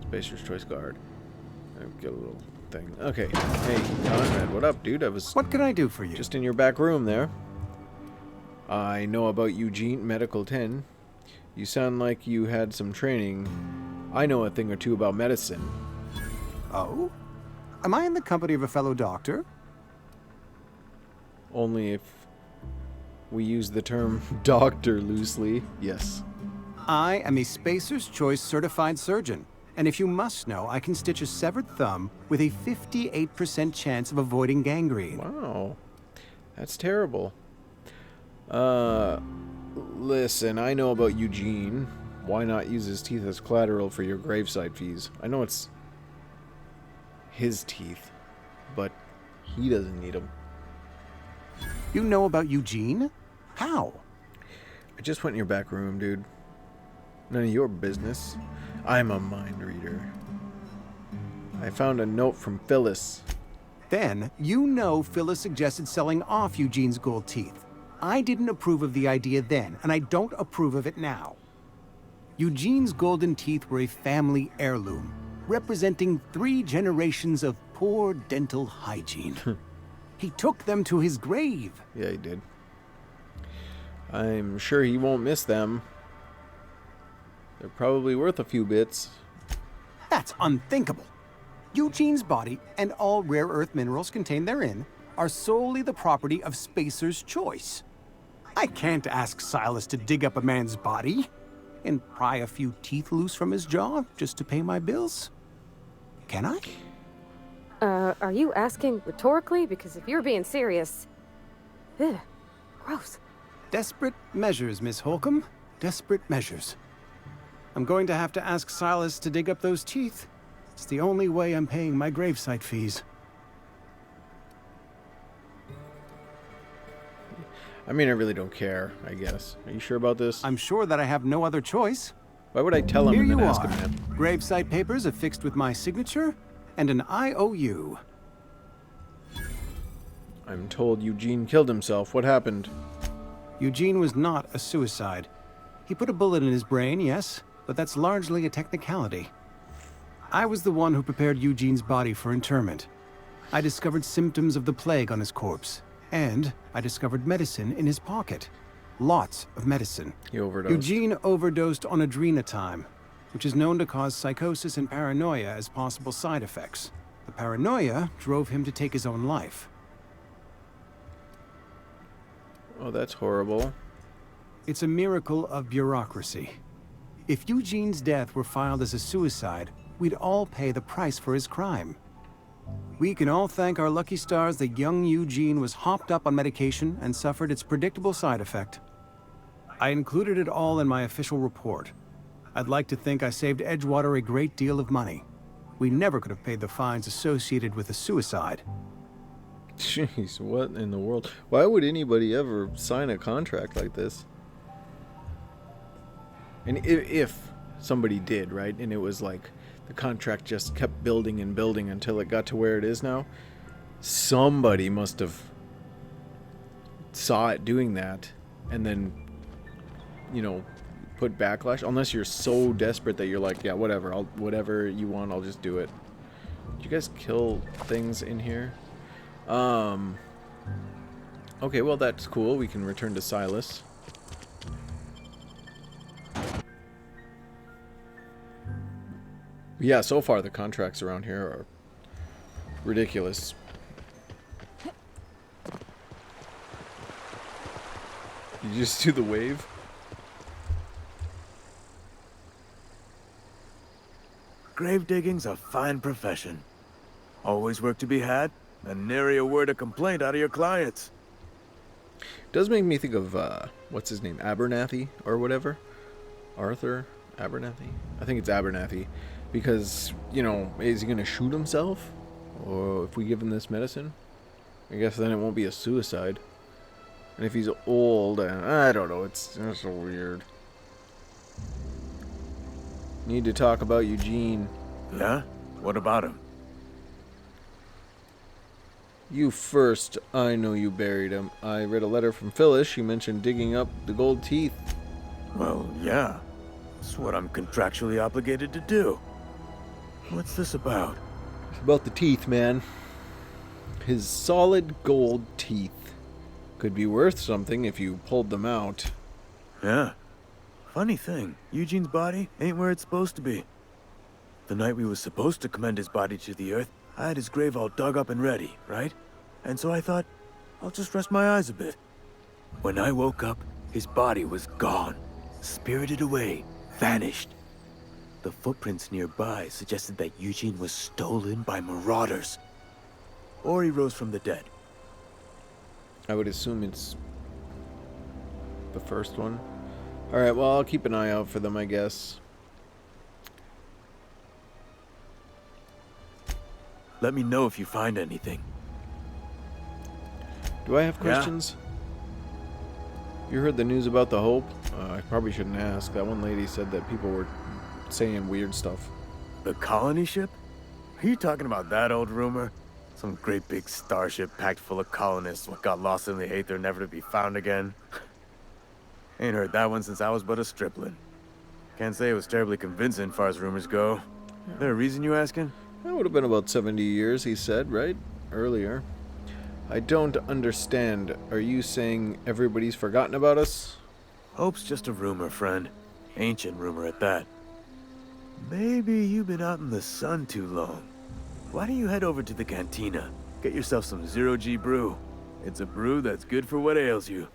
Spacer's Choice Guard. I'll get a little thing. Okay. Hey, Conrad, what up, dude? What can I do for you? Just in your back room there. I know about Eugene, Medical 10. You sound like you had some training. I know a thing or two about medicine. Oh? Am I in the company of a fellow doctor? Only if we use the term doctor loosely, yes. I am a Spacer's Choice certified surgeon. And if you must know, I can stitch a severed thumb with a 58% chance of avoiding gangrene. Wow. That's terrible. Listen, I know about Eugene. Why not use his teeth as collateral for your graveside fees? I know it's his teeth, but he doesn't need them. You know about Eugene? How? I just went in your back room, dude. None of your business. I'm a mind reader. I found a note from Phyllis. Then, you know Phyllis suggested selling off Eugene's gold teeth. I didn't approve of the idea then, and I don't approve of it now. Eugene's golden teeth were a family heirloom, representing 3 generations of poor dental hygiene. He took them to his grave. Yeah, he did. I'm sure he won't miss them. They're probably worth a few bits. That's unthinkable. Eugene's body and all rare earth minerals contained therein are solely the property of Spacer's Choice. I can't ask Silas to dig up a man's body. and pry a few teeth loose from his jaw just to pay my bills? Can I? Are you asking rhetorically? Because if you're being serious... Ugh, gross. Desperate measures, Miss Holcomb. Desperate measures. I'm going to have to ask Silas to dig up those teeth. It's the only way I'm paying my gravesite fees. I mean, I really don't care, I guess. Are you sure about this? I'm sure that I have no other choice. Why would I tell him Here and then you ask are. him that? Gravesite papers affixed with my signature and an IOU. I'm told Eugene killed himself. What happened? Eugene was not a suicide. He put a bullet in his brain, yes, but that's largely a technicality. I was the one who prepared Eugene's body for interment. I discovered symptoms of the plague on his corpse, and I discovered medicine in his pocket. Lots of medicine. He overdosed. Eugene overdosed on adrenatime, which is known to cause psychosis and paranoia as possible side effects. The paranoia drove him to take his own life. Oh, that's horrible. It's a miracle of bureaucracy. If Eugene's death were filed as a suicide, we'd all pay the price for his crime. We can all thank our lucky stars that young Eugene was hopped up on medication and suffered its predictable side effect. I included it all in my official report. I'd like to think I saved Edgewater a great deal of money. We never could have paid the fines associated with a suicide. Jeez, what in the world? Why would anybody ever sign a contract like this? And if somebody did, right, and it was like the contract just kept building and building until it got to where it is now, somebody must have saw it doing that and then, you know, put backlash. Unless you're so desperate that you're like, yeah, whatever, whatever you want, I'll just do it. Did you guys kill things in here? Okay, well, that's cool. We can return to Silas. Yeah, so far the contracts around here are ridiculous. You just do the wave? Grave digging's a fine profession. Always work to be had, and nary a word of complaint out of your clients. Does make me think of, what's his name? Abernathy or whatever? Arthur Abernathy? I think it's Abernathy. Because, you know, is he going to shoot himself? Or if we give him this medicine? I guess then it won't be a suicide. And if he's old, I don't know, it's so weird. Need to talk about Eugene. Yeah? What about him? You first. I know you buried him. I read a letter from Phyllis. She mentioned digging up the gold teeth. Well, yeah. It's what I'm contractually obligated to do. What's this about? It's about the teeth, man. His solid gold teeth. Could be worth something if you pulled them out. Yeah. Funny thing, Eugene's body ain't where it's supposed to be. The night we was supposed to commend his body to the earth, I had his grave all dug up and ready, right? And so I thought, I'll just rest my eyes a bit. When I woke up, his body was gone. Spirited away, vanished. The footprints nearby suggested that Eugene was stolen by marauders. Or he rose from the dead. I would assume it's the first one. Alright, well, I'll keep an eye out for them, I guess. Let me know if you find anything. Do I have questions? You heard the news about the Hope? I probably shouldn't ask. That one lady said that people were saying weird stuff. The colony ship? Are you talking about that old rumor? Some great big starship packed full of colonists what got lost in the aether never to be found again? Ain't heard that one since I was but a stripling. Can't say it was terribly convincing far as rumors go. There a reason you asking? That would have been about 70 years, he said, right? Earlier. I don't understand. Are you saying everybody's forgotten about us? Hope's just a rumor, friend. Ancient rumor at that. Maybe you've been out in the sun too long. Why don't you head over to the cantina? Get yourself some zero-G brew. It's a brew that's good for what ails you.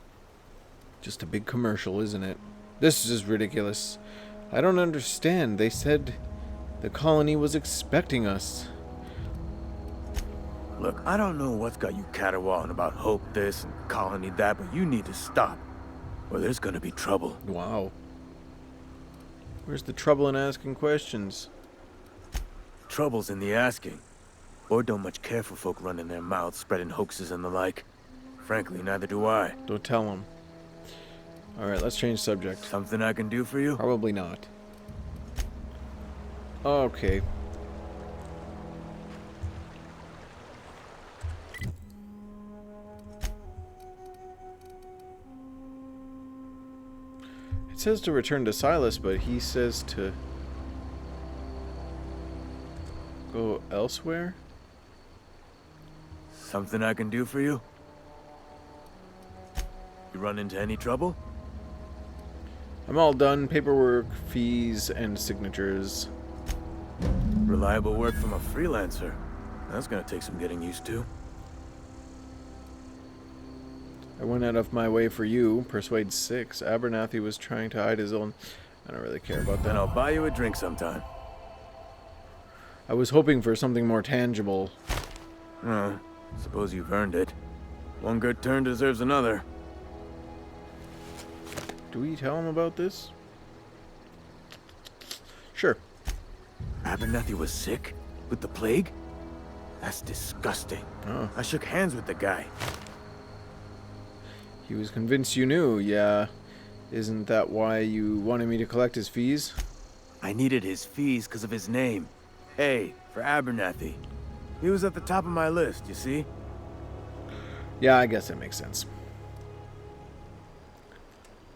Just a big commercial, isn't it? This is ridiculous. I don't understand. They said the colony was expecting us. Look, I don't know what's got you caterwauling about hope this and colony that, but you need to stop, or there's gonna be trouble. Wow. Where's the trouble in asking questions? Trouble's in the asking. Or don't much care for folk running their mouths, spreading hoaxes and the like. Frankly, neither do I. Don't tell them. Alright, let's change subject. Something I can do for you? Probably not. Okay. It says to return to Silas, but he says to go elsewhere? Something I can do for you? You run into any trouble? I'm all done. Paperwork, fees, and signatures. Reliable work from a freelancer. That's gonna take some getting used to. I went out of my way for you. Persuade 6. Abernathy was trying to hide his own... I don't really care about that. Then I'll buy you a drink sometime. I was hoping for something more tangible. Oh, suppose you've earned it. One good turn deserves another. Do we tell him about this? Sure. Abernathy was sick? With the plague? That's disgusting. Oh. I shook hands with the guy. He was convinced you knew, yeah. Isn't that why you wanted me to collect his fees? I needed his fees because of his name. A, for Abernathy. He was at the top of my list, you see? Yeah, I guess that makes sense.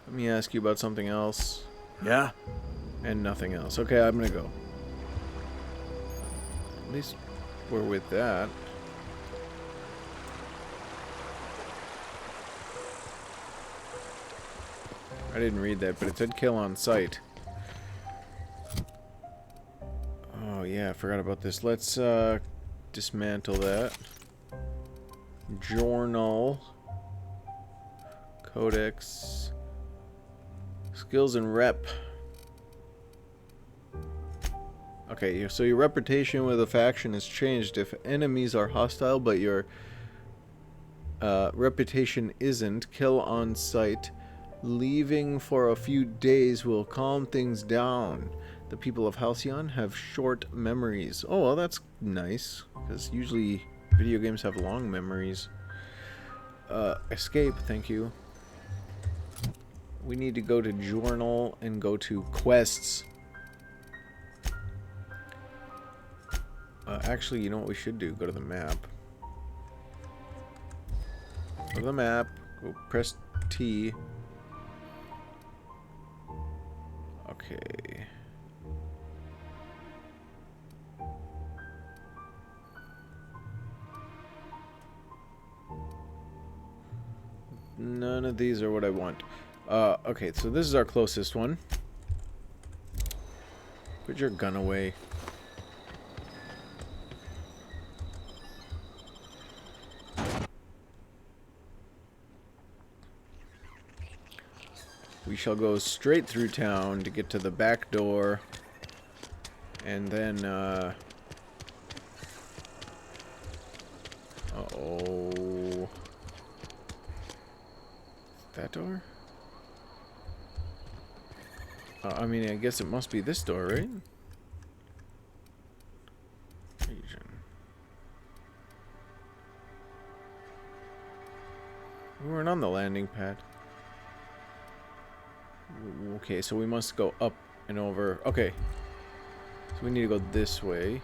Let me ask you about something else. Yeah? And nothing else. Okay, I'm gonna go. At least we're with that. I didn't read that, but it said kill on sight. Oh yeah, I forgot about this. Let's dismantle that. Journal. Codex. Skills and rep. Okay, so your reputation with a faction has changed. If enemies are hostile, but your reputation isn't, kill on sight. Leaving for a few days will calm things down. The people of Halcyon have short memories. Oh, well, that's nice, because usually video games have long memories. Escape, thank you. We need to go to journal and go to quests. Actually, you know what we should do? Go to the map. Go to the map. Go press T. Okay. None of these are what I want. Okay, so this is our closest one. Put your gun away. We shall go straight through town to get to the back door. And then, uh-oh. That door? I mean, I guess it must be this door, right? Region. We weren't on the landing pad. Okay, so we must go up and over. Okay. So we need to go this way.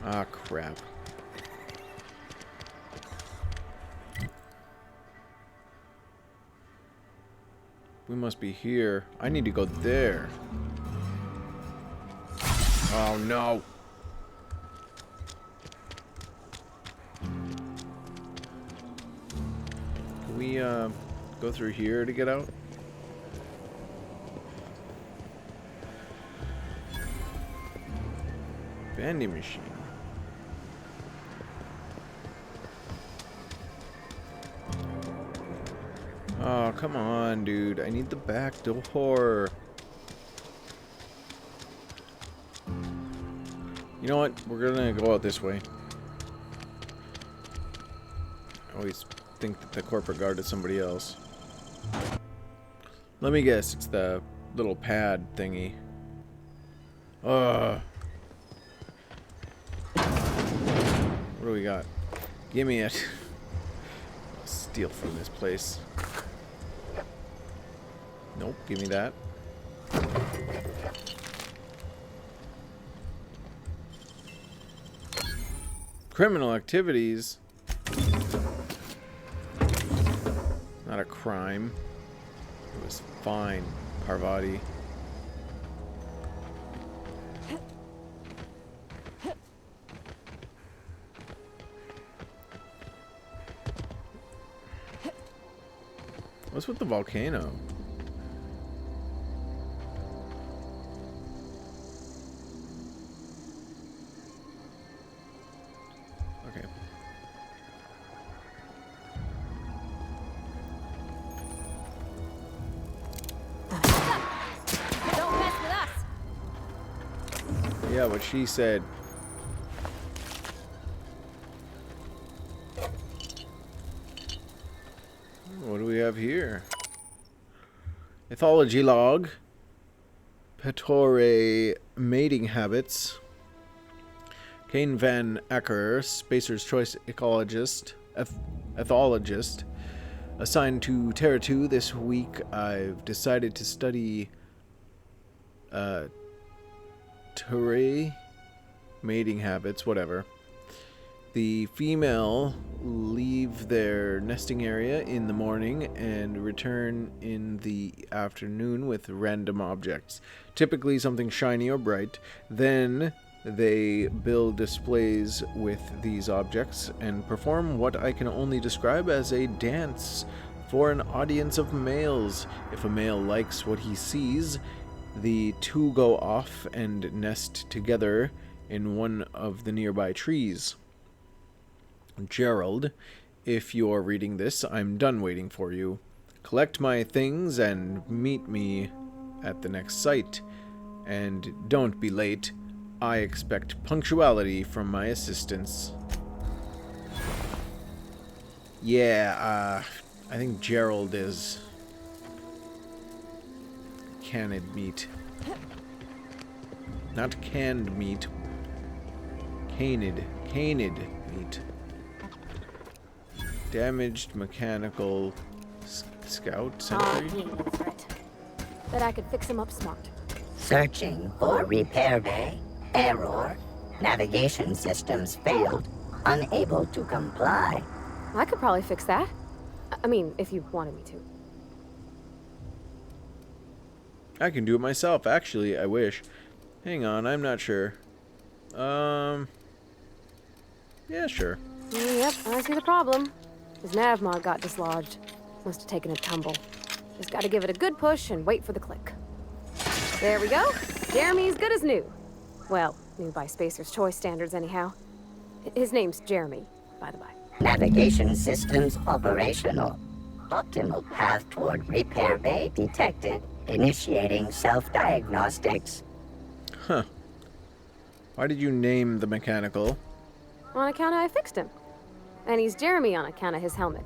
Ah, crap. We must be here. I need to go there. Oh, no. Can we, go through here to get out? Vending machine. Oh, come on, dude. I need the back door. You know what? We're gonna go out this way. I always think that the corporate guard is somebody else. Let me guess, it's the little pad thingy. What do we got? Give me it. I'll steal from this place. Nope, give me that. Criminal activities? Not a crime. It was fine, Parvati. What's with the volcano? Okay. Don't mess with us. Yeah, what she said. What do we have here? Ethology log. Petore mating habits. Kane Van Acker, Spacer's Choice Ecologist, Ethologist. Assigned to Terra 2 this week, I've decided to study Terrae mating habits, whatever. The female leave their nesting area in the morning and return in the afternoon with random objects, typically something shiny or bright. Then they build displays with these objects and perform what I can only describe as a dance for an audience of males. If a male likes what he sees, the two go off and nest together in one of the nearby trees. Gerald, if you're reading this, I'm done waiting for you. Collect my things and meet me at the next site. And don't be late. I expect punctuality from my assistants. Yeah, I think Gerald is canned meat. Not canned meat. Canid meat. Damaged mechanical scout sentry. Bet I could fix him up smart. Searching for repair bay. Error. Navigation systems failed. Unable to comply. I could probably fix that. I mean, if you wanted me to. I can do it myself, actually, I wish. Hang on, I'm not sure. Yeah, sure. Yep, I see the problem. His nav mod got dislodged. Must have taken a tumble. Just gotta give it a good push and wait for the click. There we go. Jeremy's good as new. Well, new by Spacer's Choice standards anyhow. His name's Jeremy, by the by. Navigation systems operational. Optimal path toward repair bay detected. Initiating self-diagnostics. Huh. Why did you name the mechanical? On account of I fixed him. And he's Jeremy on account of his helmet.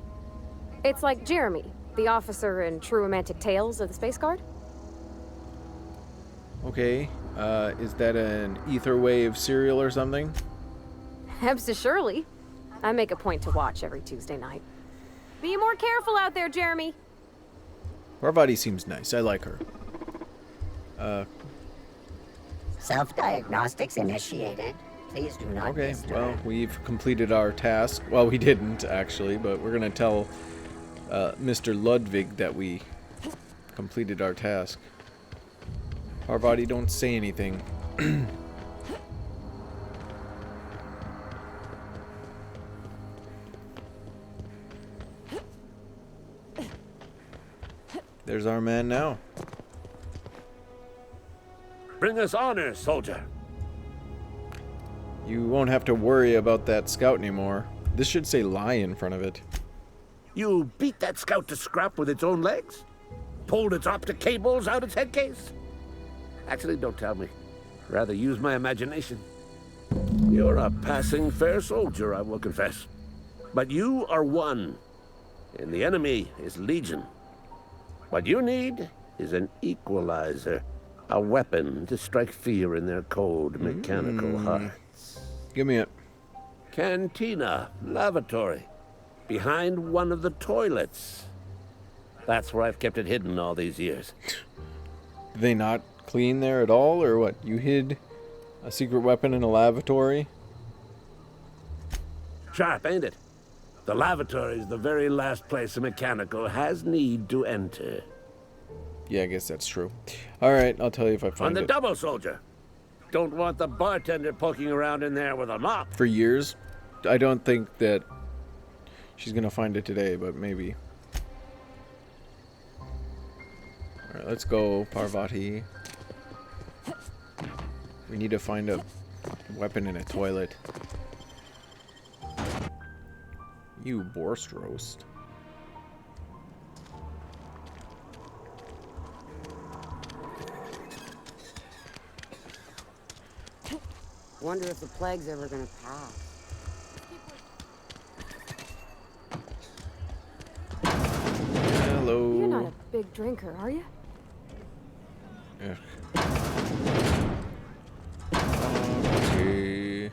It's like Jeremy, the officer in True Romantic Tales of the Space Guard. Okay, is that an ether wave cereal or something? Surely. I make a point to watch every Tuesday night. Be more careful out there, Jeremy. Parvati seems nice. I like her. Self-diagnostics initiated. Please do not Okay, disturb. well, we've completed our task. Well, we didn't, actually, but we're going to tell Mr. Ludwig that we completed our task. Parvati, don't say anything. There's our man now. Bring us honor, soldier. You won't have to worry about that scout anymore. This should say lie in front of it. You beat that scout to scrap with its own legs? Pulled its optic cables out its head case? Actually, don't tell me. Rather use my imagination. You're a passing fair soldier, I will confess. But you are one, and the enemy is legion. What you need is an equalizer, a weapon to strike fear in their cold mechanical hearts. Give me it. Cantina, lavatory, behind one of the toilets. That's where I've kept it hidden all these years. Do they not clean there at all, or what? You hid a secret weapon in a lavatory? Sharp, ain't it? The lavatory is the very last place a mechanical has need to enter. Yeah, I guess that's true. Alright, I'll tell you if I On find the it. double, soldier. Don't want the bartender poking around in there with a mop. For years. I don't think that she's gonna find it today, but maybe. Alright, let's go, Parvati. We need to find a weapon in a toilet. You borscht roast. Wonder if the plague's ever gonna pass. Hello. You're not a big drinker, are you? Ugh. Okay.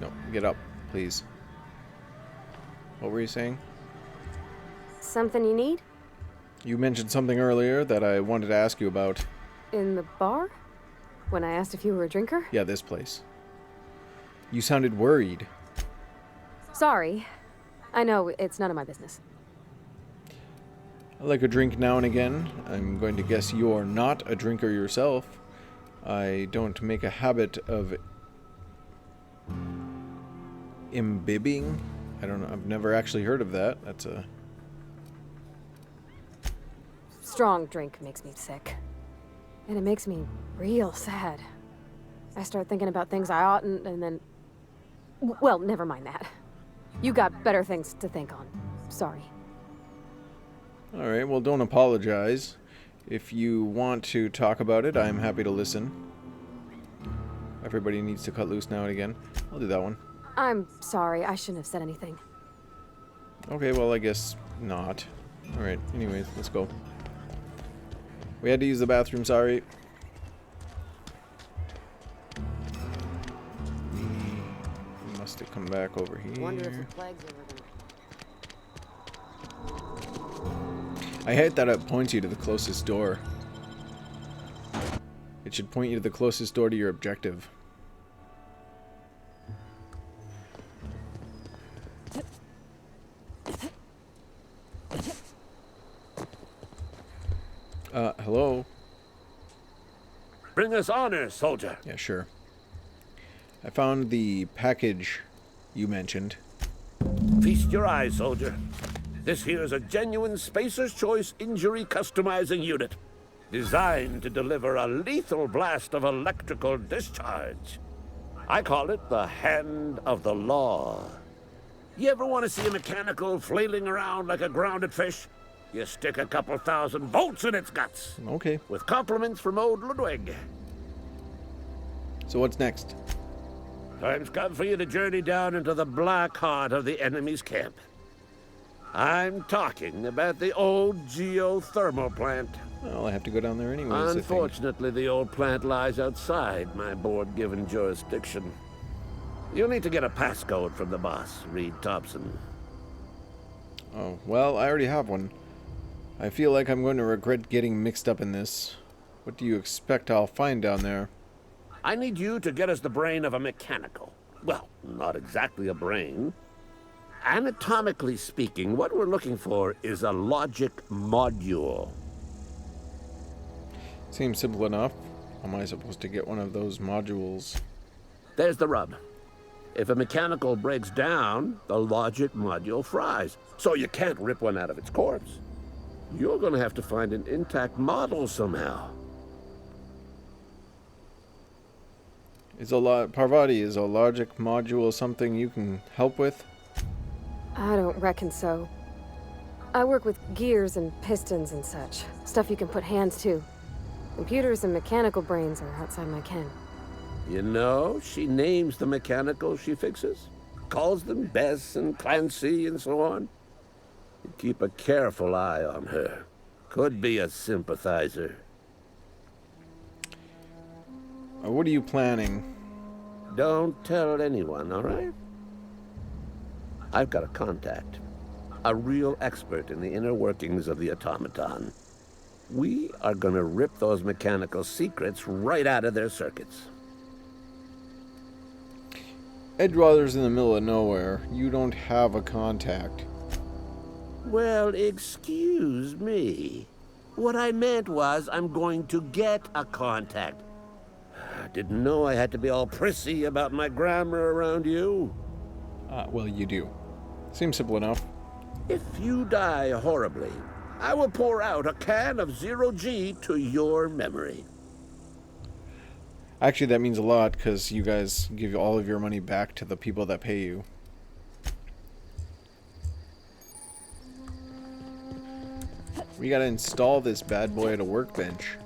No, get up, please. What were you saying? Something you need? You mentioned something earlier that I wanted to ask you about. In the bar? When I asked if you were a drinker? Yeah, this place. You sounded worried. Sorry. I know, it's none of my business. I like a drink now and again. I'm going to guess you're not a drinker yourself. I don't make a habit of imbibing. I don't know. I've never actually heard of that. That's a... Strong drink makes me sick. And it makes me real sad. I start thinking about things I oughtn't, and then... Well, never mind that. You got better things to think on. Sorry. Alright, well, don't apologize. If you want to talk about it, I'm happy to listen. Everybody needs to cut loose now and again. I'll do that one. I'm sorry, I shouldn't have said anything. Okay, well, I guess not. Alright, anyways, let's go. We had to use the bathroom, sorry. We must have come back over here. Wonder if the plague's ever gonna... I hate that it points you to the closest door. It should point you to the closest door to your objective. Hello? Bring us honor, soldier. Yeah, sure. I found the package you mentioned. Feast your eyes, soldier. This here is a genuine Spacer's Choice injury customizing unit, designed to deliver a lethal blast of electrical discharge. I call it the Hand of the Law. You ever want to see a mechanical flailing around like a grounded fish? You stick a couple thousand volts in its guts. Okay. With compliments from old Ludwig. So what's next? Time's come for you to journey down into the black heart of the enemy's camp. I'm talking about the old geothermal plant. Well, I have to go down there anyways. Unfortunately, the old plant lies outside my board-given jurisdiction. You'll need to get a passcode from the boss, Reed Thompson. Oh, well, I already have one. I feel like I'm going to regret getting mixed up in this. What do you expect I'll find down there? I need you to get us the brain of a mechanical. Well, not exactly a brain. Anatomically speaking, what we're looking for is a logic module. Seems simple enough. How am I supposed to get one of those modules? There's the rub. If a mechanical breaks down, the logic module fries. So you can't rip one out of its corpse. You're going to have to find an intact model somehow. Parvati, is a logic module something you can help with? I don't reckon so. I work with gears and pistons and such. Stuff you can put hands to. Computers and mechanical brains are outside my ken. You know, she names the mechanicals she fixes. Calls them Bess and Clancy and so on. You keep a careful eye on her. Could be a sympathizer. What are you planning? Don't tell anyone, all right? I've got a contact. A real expert in the inner workings of the automaton. We are gonna rip those mechanical secrets right out of their circuits. Edgewater's in the middle of nowhere. You don't have a contact. Well, excuse me. What I meant was I'm going to get a contact. I didn't know I had to be all prissy about my grammar around you. Well, you do. Seems simple enough. If you die horribly, I will pour out a can of 0G to your memory. Actually, that means a lot, because you guys give all of your money back to the people that pay you. We gotta install this bad boy at a workbench.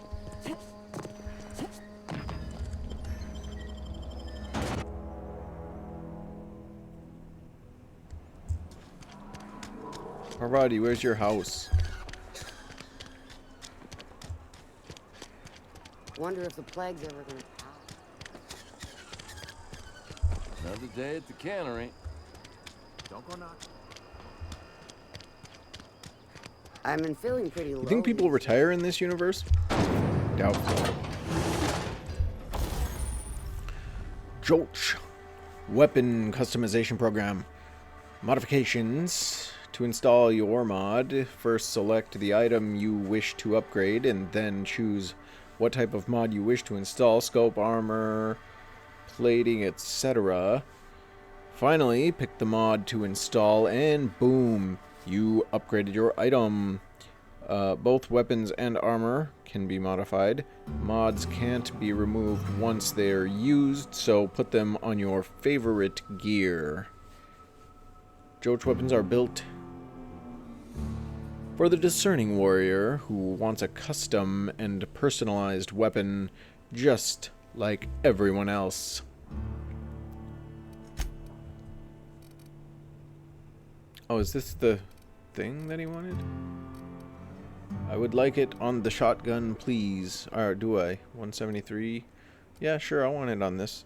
Parvati, where's your house? Wonder if the plague's ever gonna pass. Another day at the cannery. Don't go knocking. I've been feeling pretty low. You think people retire in this universe? Doubtful. Jolch. Weapon customization program. Modifications. To install your mod, first select the item you wish to upgrade and then choose what type of mod you wish to install, scope, armor, plating, etc. Finally, pick the mod to install and boom, you upgraded your item. Both weapons and armor can be modified. Mods can't be removed once they're used, so put them on your favorite gear. Joach weapons are built for the discerning warrior who wants a custom and personalized weapon just like everyone else. Oh, is this the thing that he wanted? I would like it on the shotgun, please. Or do I? 173? Yeah, sure, I want it on this.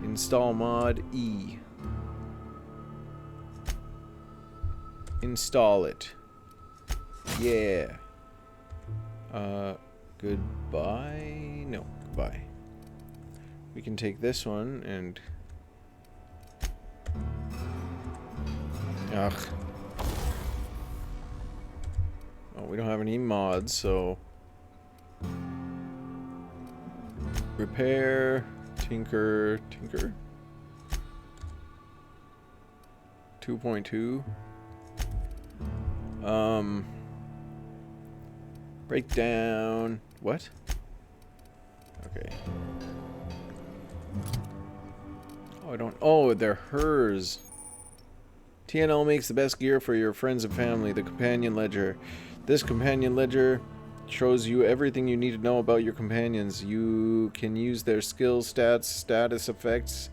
Install mod E. Install it. Yeah. Goodbye? No, goodbye. We can take this one and... Ugh. Oh, we don't have any mods, so... Repair, tinker... 2.2. Breakdown. What? Okay. Oh, I don't... Oh, they're hers. TNL makes the best gear for your friends and family, the Companion Ledger. This Companion Ledger shows you everything you need to know about your companions. You can use their skills, stats, status effects.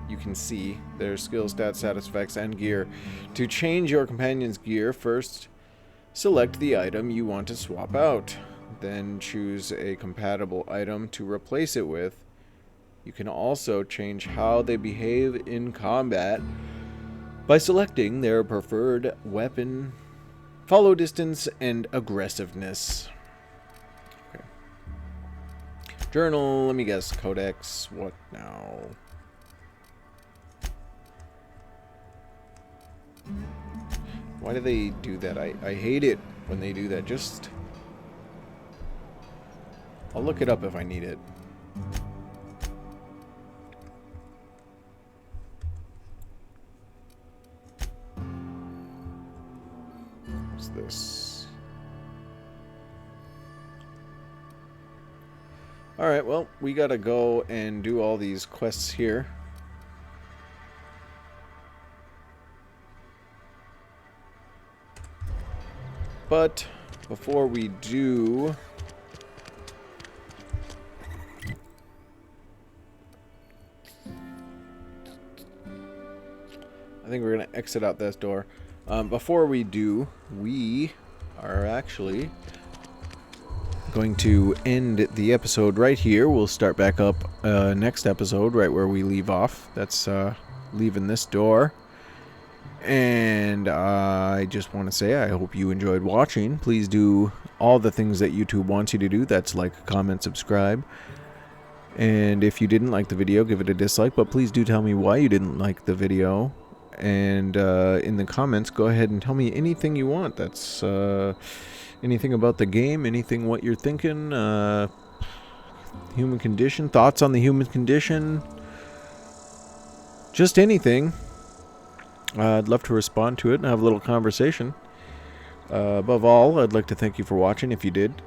You can see their skills, stats, status effects, and gear. To change your companion's gear, first select the item you want to swap out. Then choose a compatible item to replace it with. You can also change how they behave in combat by selecting their preferred weapon, follow distance, and aggressiveness. Okay. Journal, let me guess, codex, what now? Why do they do that? I hate it when they do that. Just... I'll look it up if I need it. What's this? Alright, well, we gotta go and do all these quests here. But before we do... I think we're going to exit out this door. Before we do, we are actually going to end the episode right here. We'll start back up next episode right where we leave off. That's leaving this door. And I just want to say I hope you enjoyed watching. Please do all the things that YouTube wants you to do. That's like, comment, subscribe. And if you didn't like the video, give it a dislike. But please do tell me why you didn't like the video. And in the comments, go ahead and tell me anything you want. That's anything about the game, anything what you're thinking, human condition, thoughts on the human condition, just anything. I'd love to respond to it and have a little conversation. Above all, I'd like to thank you for watching if you did.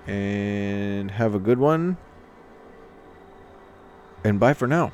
And have a good one. And bye for now.